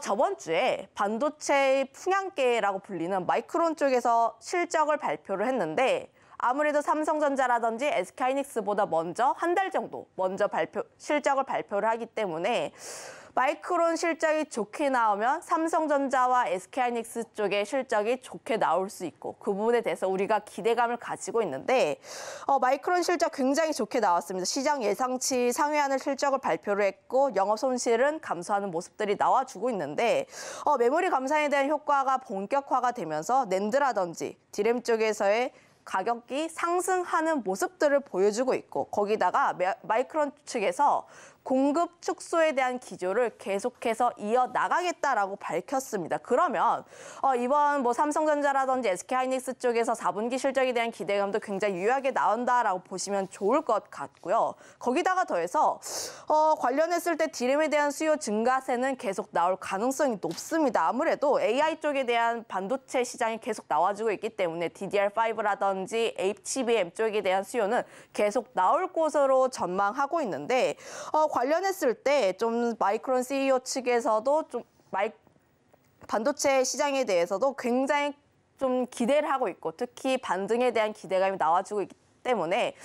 저번 주에 반도체의 풍향계라고 불리는 마이크론 쪽에서 실적을 발표를 했는데 아무래도 삼성전자라든지 SK하이닉스보다 먼저 한 달 정도 먼저 실적을 발표를 하기 때문에 마이크론 실적이 좋게 나오면 삼성전자와 SK하이닉스 쪽의 실적이 좋게 나올 수 있고 그 부분에 대해서 우리가 기대감을 가지고 있는데 마이크론 실적 굉장히 좋게 나왔습니다. 시장 예상치 상회하는 실적을 발표를 했고 영업 손실은 감소하는 모습들이 나와주고 있는데 메모리 감산에 대한 효과가 본격화가 되면서 낸드라든지 디램 쪽에서의 가격이 상승하는 모습들을 보여주고 있고 거기다가 마이크론 측에서 공급 축소에 대한 기조를 계속해서 이어나가겠다라고 밝혔습니다. 그러면 이번 삼성전자라든지 SK하이닉스 쪽에서 4분기 실적에 대한 기대감도 굉장히 유효하게 나온다라고 보시면 좋을 것 같고요. 거기다가 더해서 관련했을 때 디램에 대한 수요 증가세는 계속 나올 가능성이 높습니다. 아무래도 AI 쪽에 대한 반도체 시장이 계속 나와주고 있기 때문에 DDR5라든지 HBM 쪽에 대한 수요는 계속 나올 것으로 전망하고 있는데 관련했을 때 좀 마이크론 CEO 측에서도 좀 반도체 시장에 대해서도 굉장히 좀 기대를 하고 있고 특히 반등에 대한 기대감이 나와주고 있기 때문에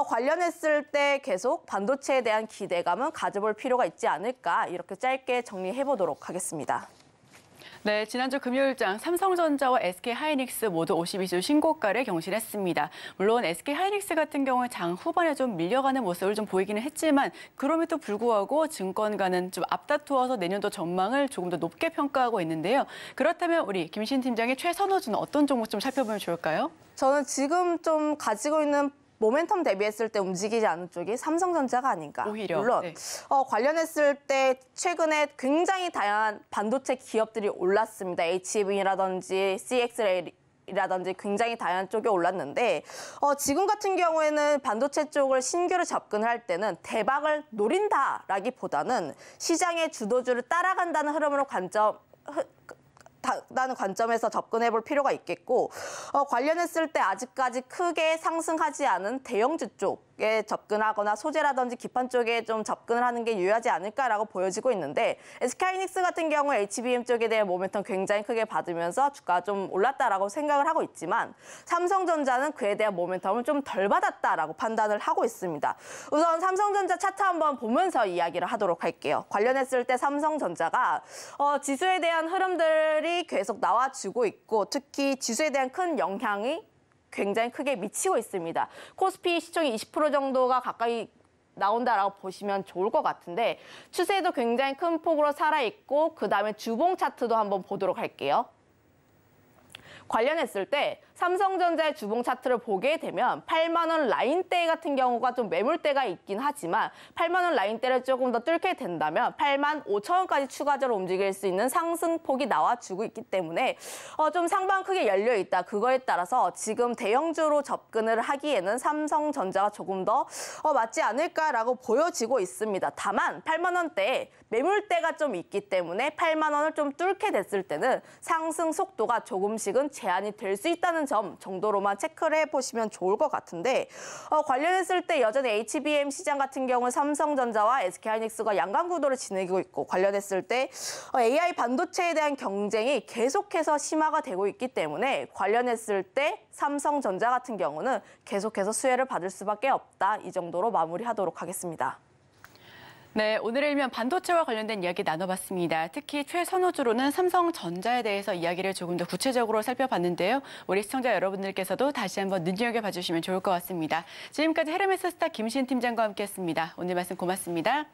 관련했을 때 계속 반도체에 대한 기대감은 가져볼 필요가 있지 않을까 이렇게 짧게 정리해보도록 하겠습니다. 네, 지난주 금요일장 삼성전자와 SK하이닉스 모두 52주 신고가를 경신했습니다. 물론 SK하이닉스 같은 경우는 장 후반에 좀 밀려가는 모습을 좀 보이기는 했지만 그럼에도 불구하고 증권가는 좀 앞다투어서 내년도 전망을 조금 더 높게 평가하고 있는데요. 그렇다면 우리 김신 팀장의 최선호주는 어떤 종목 좀 살펴보면 좋을까요? 저는 지금 좀 가지고 있는 모멘텀 대비했을 때 움직이지 않은 쪽이 삼성전자가 아닌가. 오히려. 물론 네. 관련했을 때 최근에 굉장히 다양한 반도체 기업들이 올랐습니다. HBM이라든지 CXL이라든지 굉장히 다양한 쪽에 올랐는데 지금 같은 경우에는 반도체 쪽을 신규로 접근을 할 때는 대박을 노린다라기보다는 시장의 주도주를 따라간다는 흐름으로 다는 관점에서 접근해 볼 필요가 있겠고 관련했을 때 아직까지 크게 상승하지 않은 대형주 쪽에 접근하거나 소재라든지 기판 쪽에 좀 접근을 하는 게 유효하지 않을까라고 보여지고 있는데 SK하이닉스 같은 경우 HBM 쪽에 대한 모멘텀 굉장히 크게 받으면서 주가가 좀 올랐다라고 생각을 하고 있지만 삼성전자는 그에 대한 모멘텀을 좀 덜 받았다라고 판단을 하고 있습니다. 우선 삼성전자 차트 한번 보면서 이야기를 하도록 할게요. 관련했을 때 삼성전자가 지수에 대한 흐름들이 계속 나와주고 있고 특히 지수에 대한 큰 영향이 굉장히 크게 미치고 있습니다. 코스피 시총이 20% 정도가 가까이 나온다라고 보시면 좋을 것 같은데 추세도 굉장히 큰 폭으로 살아있고 그다음에 주봉 차트도 한번 보도록 할게요. 관련했을 때 삼성전자의 주봉 차트를 보게 되면 8만 원 라인대 같은 경우가 좀 매물대가 있긴 하지만 8만 원 라인대를 조금 더 뚫게 된다면 8만 5천 원까지 추가적으로 움직일 수 있는 상승폭이 나와주고 있기 때문에 좀 상방 크게 열려 있다. 그거에 따라서 지금 대형주로 접근을 하기에는 삼성전자가 조금 더 맞지 않을까라고 보여지고 있습니다. 다만 8만 원대에 매물대가 좀 있기 때문에 8만 원을 좀 뚫게 됐을 때는 상승 속도가 조금씩은 제한이 될 수 있다는 점 정도로만 체크를 해보시면 좋을 것 같은데 관련했을 때 여전히 HBM 시장 같은 경우는 삼성전자와 SK하이닉스가 양강 구도를 지니고 있고 관련했을 때 AI 반도체에 대한 경쟁이 계속해서 심화가 되고 있기 때문에 관련했을 때 삼성전자 같은 경우는 계속해서 수혜를 받을 수밖에 없다. 이 정도로 마무리하도록 하겠습니다. 네, 오늘의 일면 반도체와 관련된 이야기 나눠봤습니다. 특히 최선호주로는 삼성전자에 대해서 이야기를 조금 더 구체적으로 살펴봤는데요. 우리 시청자 여러분들께서도 다시 한번 눈여겨봐 주시면 좋을 것 같습니다. 지금까지 헤르메스 스타 김신 팀장과 함께했습니다. 오늘 말씀 고맙습니다.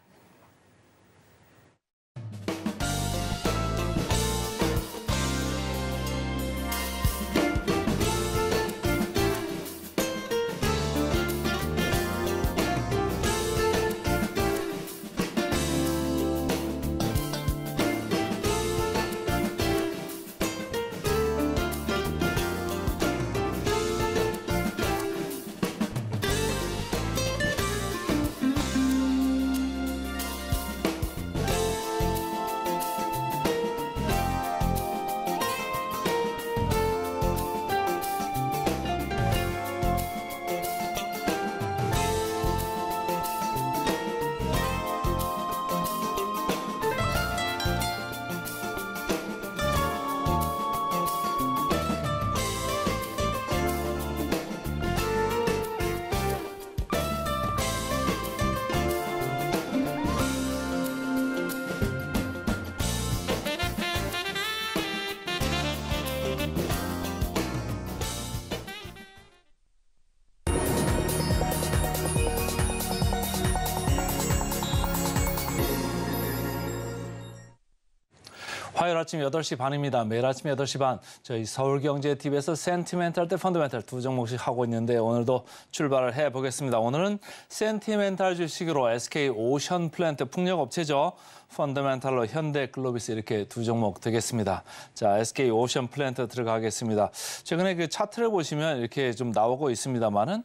화요일 아침 8시 반입니다. 매일 아침 8시 반 저희 서울경제TV에서 센티멘탈 대 펀더멘탈 두 종목씩 하고 있는데 오늘도 출발을 해보겠습니다. 오늘은 센티멘탈 주식으로 SK오션플랜트 풍력업체죠. 펀더멘탈로 현대글로비스 이렇게 두 종목 되겠습니다. 자, SK오션플랜트 들어가겠습니다. 최근에 그 차트를 보시면 이렇게 좀 나오고 있습니다만은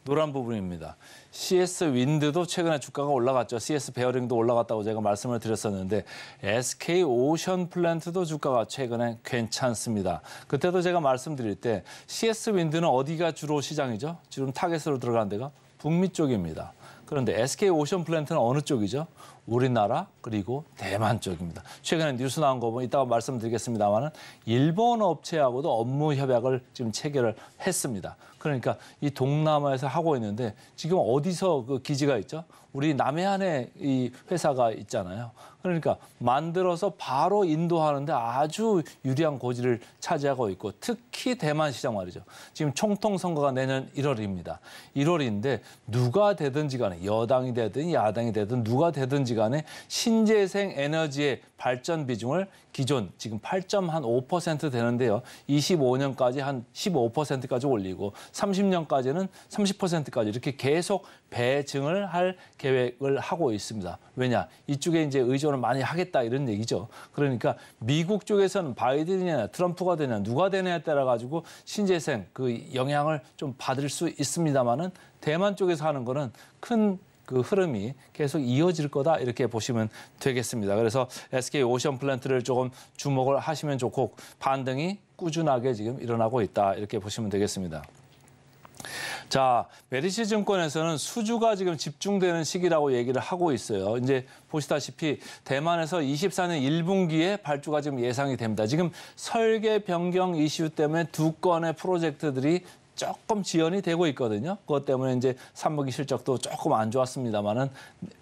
노란 부분입니다. CS 윈드도 최근에 주가가 올라갔죠. CS 베어링도 올라갔다고 제가 말씀을 드렸었는데 SK오션플랜트도 주가가 최근에 괜찮습니다. 그때도 제가 말씀드릴 때 CS 윈드는 어디가 주로 시장이죠? 지금 타겟으로 들어가는 데가 북미 쪽입니다. 그런데 SK오션플랜트는 어느 쪽이죠? 우리나라 그리고 대만 쪽입니다. 최근에 뉴스 나온 거 보면 이따가 말씀드리겠습니다만은 일본 업체하고도 업무 협약을 지금 체결을 했습니다. 그러니까 이 동남아에서 하고 있는데 지금 어디서 그 기지가 있죠? 우리 남해안에 이 회사가 있잖아요. 그러니까 만들어서 바로 인도하는데 아주 유리한 고지를 차지하고 있고 특히 대만 시장 말이죠. 지금 총통 선거가 내년 1월입니다. 1월인데 누가 되든지 간에 여당이 되든 야당이 되든 누가 되든지 간에 신재생 에너지의 발전 비중을 기존 지금 8.5% 되는데요. 25년까지 한 15%까지 올리고 30년까지는 30%까지 이렇게 계속 배증을 할 계획을 하고 있습니다. 왜냐? 이쪽에 이제 의존을 많이 하겠다 이런 얘기죠. 그러니까 미국 쪽에서는 바이든이냐 트럼프가 되냐 누가 되냐에 따라 가지고 신재생 그 영향을 좀 받을 수 있습니다만은 대만 쪽에서 하는 거는 큰 그 흐름이 계속 이어질 거다 이렇게 보시면 되겠습니다. 그래서 SK오션플랜트를 조금 주목을 하시면 좋고 반등이 꾸준하게 지금 일어나고 있다 이렇게 보시면 되겠습니다. 자, 메리츠 증권에서는 수주가 지금 집중되는 시기라고 얘기를 하고 있어요. 이제 보시다시피 대만에서 24년 1분기에 발주가 지금 예상이 됩니다. 지금 설계 변경 이슈 때문에 두 건의 프로젝트들이 조금 지연이 되고 있거든요. 그것 때문에 이제 3분기 실적도 조금 안 좋았습니다만은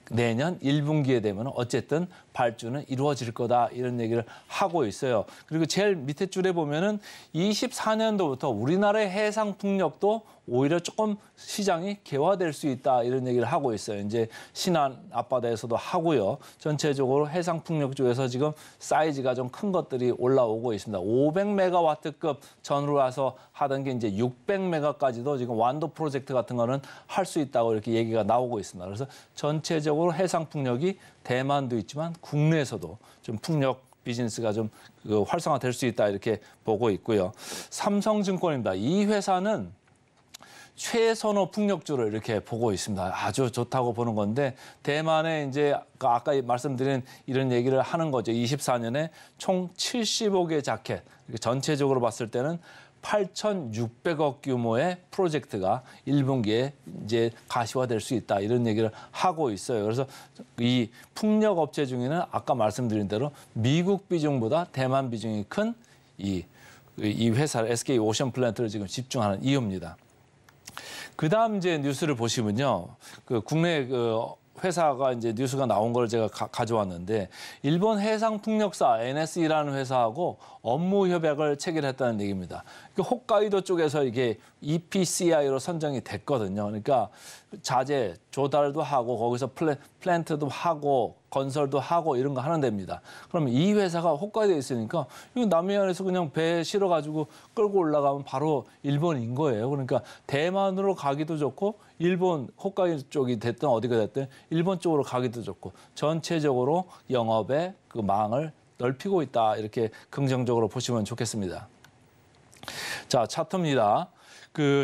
내년 1분기에 되면 어쨌든 발주는 이루어질 거다 이런 얘기를 하고 있어요. 그리고 제일 밑에 줄에 보면은 24년도부터 우리나라의 해상 풍력도 오히려 조금 시장이 개화될 수 있다 이런 얘기를 하고 있어요. 이제 신안 앞바다에서도 하고요. 전체적으로 해상 풍력 쪽에서 지금 사이즈가 좀 큰 것들이 올라오고 있습니다. 500메가와트급 전후로 와서 하던 게 이제 600메가까지도 지금 완도 프로젝트 같은 거는 할 수 있다고 이렇게 얘기가 나오고 있습니다. 그래서 전체적으로 해상 풍력이 대만도 있지만 국내에서도 좀 풍력 비즈니스가 좀 활성화될 수 있다 이렇게 보고 있고요. 삼성증권입니다. 이 회사는 최선호 풍력주를 이렇게 보고 있습니다. 아주 좋다고 보는 건데 대만에 이제 아까 말씀드린 이런 얘기를 하는 거죠. 24년에 총 75개 자켓 전체적으로 봤을 때는 8,600억 규모의 프로젝트가 1분기에 이제 가시화될 수 있다 이런 얘기를 하고 있어요. 그래서 이 풍력 업체 중에는 아까 말씀드린 대로 미국 비중보다 대만 비중이 큰 이 회사 SK 오션 플랜트를 지금 집중하는 이유입니다. 그다음 이제 뉴스를 보시면요, 그 국내 회사가 이제 뉴스가 나온 걸 제가 가져왔는데 일본 해상풍력사 NSE라는 회사하고 업무 협약을 체결했다는 얘기입니다. 그러니까 홋카이도 쪽에서 이게 EPCI로 선정이 됐거든요. 그러니까 자재 조달도 하고 거기서 플랜트도 하고 건설도 하고 이런 거 하는 데입니다. 그러면 이 회사가 홋카이도에 있으니까 이거 남해안에서 그냥 배에 실어가지고 끌고 올라가면 바로 일본인 거예요. 그러니까 대만으로 가기도 좋고 일본 홋카이도 쪽이 됐든 어디가 됐든 일본 쪽으로 가기도 좋고 전체적으로 영업의 그 망을 넓히고 있다. 이렇게 긍정적으로 보시면 좋겠습니다. 자, 차트입니다.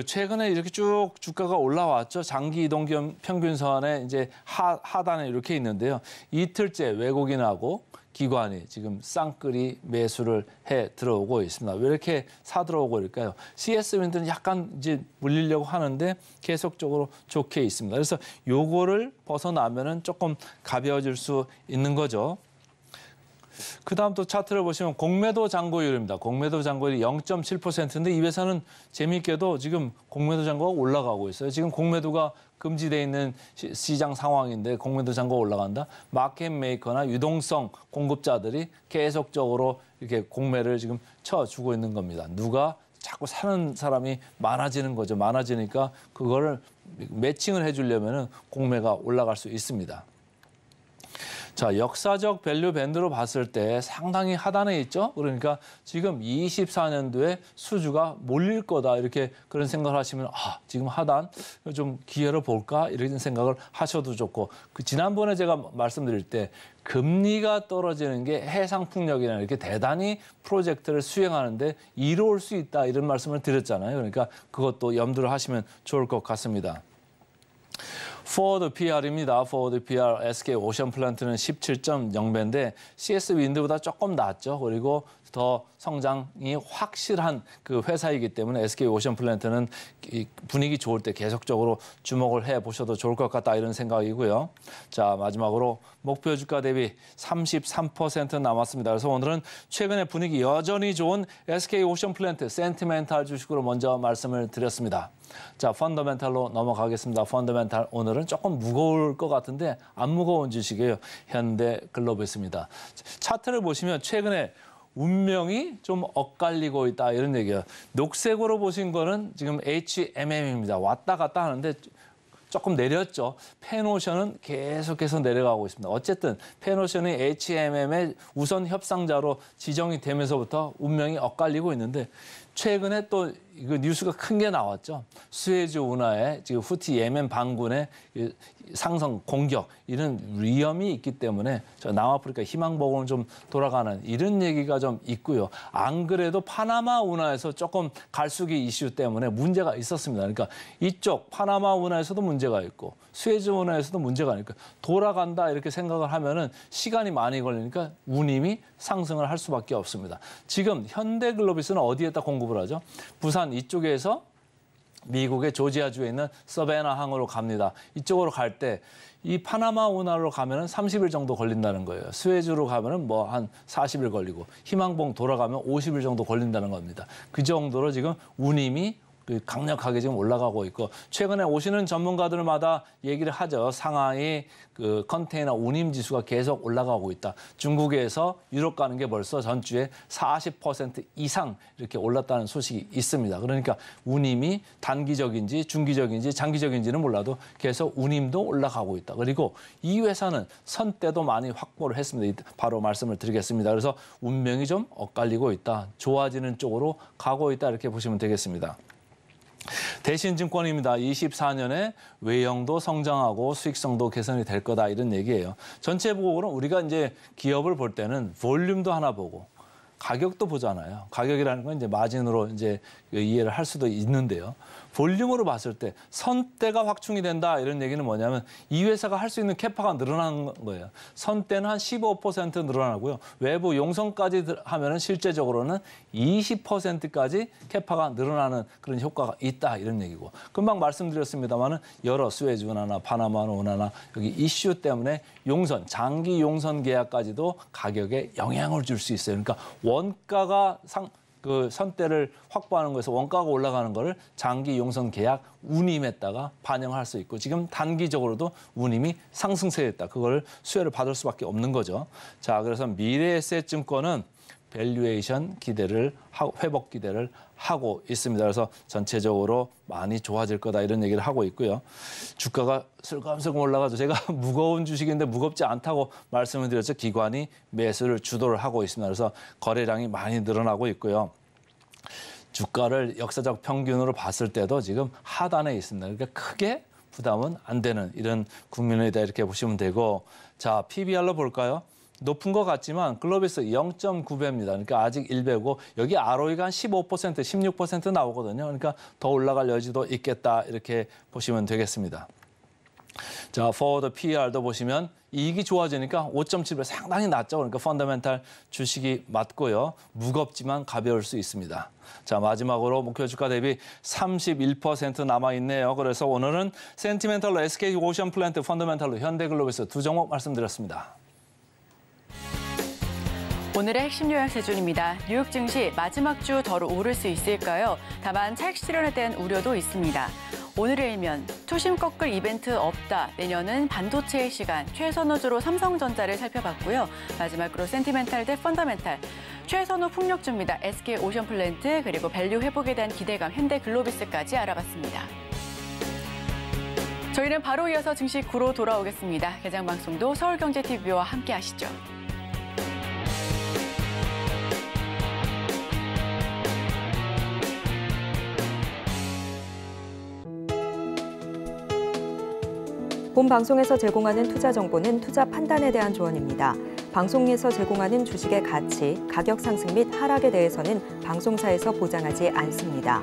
최근에 이렇게 쭉 주가가 올라왔죠. 장기 이동 평균선에 이제 하단에 이렇게 있는데요. 이틀째 외국인하고 기관이 지금 쌍끌이 매수를 해 들어오고 있습니다. 왜 이렇게 사들어오고 있을까요? CS민들은 약간 이제 물리려고 하는데 계속적으로 좋게 있습니다. 그래서 요거를 벗어나면은 조금 가벼워질 수 있는 거죠. 그다음 또 차트를 보시면 공매도 잔고율입니다. 공매도 잔고율이 0.7%인데 이 회사는 재미있게도 지금 공매도 잔고가 올라가고 있어요. 지금 공매도가 금지돼 있는 시장 상황인데 공매도 잔고가 올라간다. 마켓 메이커나 유동성 공급자들이 계속적으로 이렇게 공매를 지금 쳐주고 있는 겁니다. 누가 자꾸 사는 사람이 많아지는 거죠. 많아지니까 그거를 매칭을 해주려면 공매가 올라갈 수 있습니다. 자, 역사적 밸류 밴드로 봤을 때 상당히 하단에 있죠. 그러니까 지금 24년도에 수주가 몰릴 거다 이렇게 그런 생각을 하시면 지금 하단 좀 기회를 볼까 이런 생각을 하셔도 좋고 지난번에 제가 말씀드릴 때 금리가 떨어지는 게 해상풍력이나 이렇게 대단히 프로젝트를 수행하는데 이로울 수 있다 이런 말씀을 드렸잖아요. 그러니까 그것도 염두를 하시면 좋을 것 같습니다. 포워드 PR입니다. 포워드 PR SK 오션 플랜트는 17.0배인데 CS 윈드보다 조금 낮죠. 그리고 더 성장이 확실한 그 회사이기 때문에 SK 오션 플랜트는 분위기 좋을 때 계속적으로 주목을 해보셔도 좋을 것 같다 이런 생각이고요. 자, 마지막으로 목표 주가 대비 33% 남았습니다. 그래서 오늘은 최근에 분위기 여전히 좋은 SK 오션 플랜트 센티멘탈 주식으로 먼저 말씀을 드렸습니다. 자, 펀더멘탈로 넘어가겠습니다. 펀더멘탈 오늘은 조금 무거울 것 같은데 안 무거운 주식이에요. 현대글로벌스입니다. 차트를 보시면 최근에 운명이 좀 엇갈리고 있다 이런 얘기예요. 녹색으로 보신 거는 지금 HMM입니다. 왔다 갔다 하는데 조금 내렸죠. 펜오션은 계속해서 내려가고 있습니다. 어쨌든 펜오션이 HMM의 우선 협상자로 지정이 되면서부터 운명이 엇갈리고 있는데 최근에 또 이거 뉴스가 큰 게 나왔죠. 수에즈 운하에 지금 후티 예멘 반군의 상성 공격 이런 위험이 있기 때문에 저 남아프리카 희망복음으로 좀 돌아가는 이런 얘기가 좀 있고요. 안 그래도 파나마 운하에서 조금 갈수기 이슈 때문에 문제가 있었습니다. 그러니까 이쪽 파나마 운하에서도 문제가 있고 수에즈 운하에서도 문제가 있고 돌아간다 이렇게 생각을 하면은 시간이 많이 걸리니까 운임이 상승을 할 수밖에 없습니다. 지금 현대글로비스는 어디에다 공급을 하죠? 부산 이쪽에서 미국의 조지아주에 있는 서베나 항으로 갑니다. 이쪽으로 갈 때 이 파나마 운하로 가면은 30일 정도 걸린다는 거예요. 수에즈로 가면은 뭐 한 40일 걸리고 희망봉 돌아가면 50일 정도 걸린다는 겁니다. 그 정도로 지금 운임이 강력하게 지금 올라가고 있고 최근에 오시는 전문가들마다 얘기를 하죠. 상하이 그 컨테이너 운임 지수가 계속 올라가고 있다. 중국에서 유럽 가는 게 벌써 전주에 40% 이상 이렇게 올랐다는 소식이 있습니다. 그러니까 운임이 단기적인지 중기적인지 장기적인지는 몰라도 계속 운임도 올라가고 있다. 그리고 이 회사는 선대도 많이 확보를 했습니다. 바로 말씀을 드리겠습니다. 그래서 운명이 좀 엇갈리고 있다. 좋아지는 쪽으로 가고 있다. 이렇게 보시면 되겠습니다. 대신증권입니다. 24년에 외형도 성장하고 수익성도 개선이 될 거다 이런 얘기예요. 전체 보고는 우리가 이제 기업을 볼 때는 볼륨도 하나 보고 가격도 보잖아요. 가격이라는 건 이제 마진으로 이제 이해를 할 수도 있는데요. 볼륨으로 봤을 때 선대가 확충이 된다 이런 얘기는 뭐냐면 이 회사가 할 수 있는 캐파가 늘어나는 거예요. 선대는 한 15% 늘어나고요. 외부 용선까지 하면은 실제적으로는 20%까지 캐파가 늘어나는 그런 효과가 있다 이런 얘기고. 금방 말씀드렸습니다만은 여러 스웨즈 운하나 파나마 운하나 여기 이슈 때문에 용선, 장기 용선 계약까지도 가격에 영향을 줄 수 있어요. 그러니까 원가가 그 선대를 확보하는 거에서 원가가 올라가는 거를 장기 용선 계약 운임에다가 반영할 수 있고 지금 단기적으로도 운임이 상승세에 있다. 그걸 수혜를 받을 수밖에 없는 거죠. 자, 그래서 미래에셋증권은 밸류에이션 기대를 하고 회복 기대를 하고 있습니다. 그래서 전체적으로 많이 좋아질 거다 이런 얘기를 하고 있고요. 주가가 슬금슬금 올라가죠. 제가 무거운 주식인데 무겁지 않다고 말씀을 드렸죠. 기관이 매수를 주도를 하고 있습니다. 그래서 거래량이 많이 늘어나고 있고요. 주가를 역사적 평균으로 봤을 때도 지금 하단에 있습니다. 그러니까 크게 부담은 안 되는 이런 국면이다 이렇게 보시면 되고 자, PBR로 볼까요? 높은 것 같지만 글로비스 0.9배입니다. 그러니까 아직 1배고 여기 ROE가 한 15%, 16% 나오거든요. 그러니까 더 올라갈 여지도 있겠다 이렇게 보시면 되겠습니다. 자, 포워드 PER도 보시면 이익이 좋아지니까 5.7배 상당히 낮죠. 그러니까 펀더멘탈 주식이 맞고요. 무겁지만 가벼울 수 있습니다. 자, 마지막으로 목표 주가 대비 31% 남아있네요. 그래서 오늘은 센티멘탈로 SK 오션 플랜트, 펀더멘탈로 현대글로비스 두 종목 말씀드렸습니다. 오늘의 핵심 요약세준입니다. 뉴욕 증시 마지막 주 더 오를 수 있을까요? 다만 차익 실현에 대한 우려도 있습니다. 오늘의 일면, 투심 꺾을 이벤트 없다. 내년은 반도체의 시간, 최선호주로 삼성전자를 살펴봤고요. 마지막으로 센티멘탈 대 펀더멘탈, 최선호 풍력주입니다. SK 오션플랜트, 그리고 밸류 회복에 대한 기대감, 현대글로비스까지 알아봤습니다. 저희는 바로 이어서 증시 구로 돌아오겠습니다. 개장 방송도 서울경제TV와 함께 하시죠. 본 방송에서 제공하는 투자 정보는 투자 판단에 대한 조언입니다. 방송에서 제공하는 주식의 가치, 가격 상승 및 하락에 대해서는 방송사에서 보장하지 않습니다.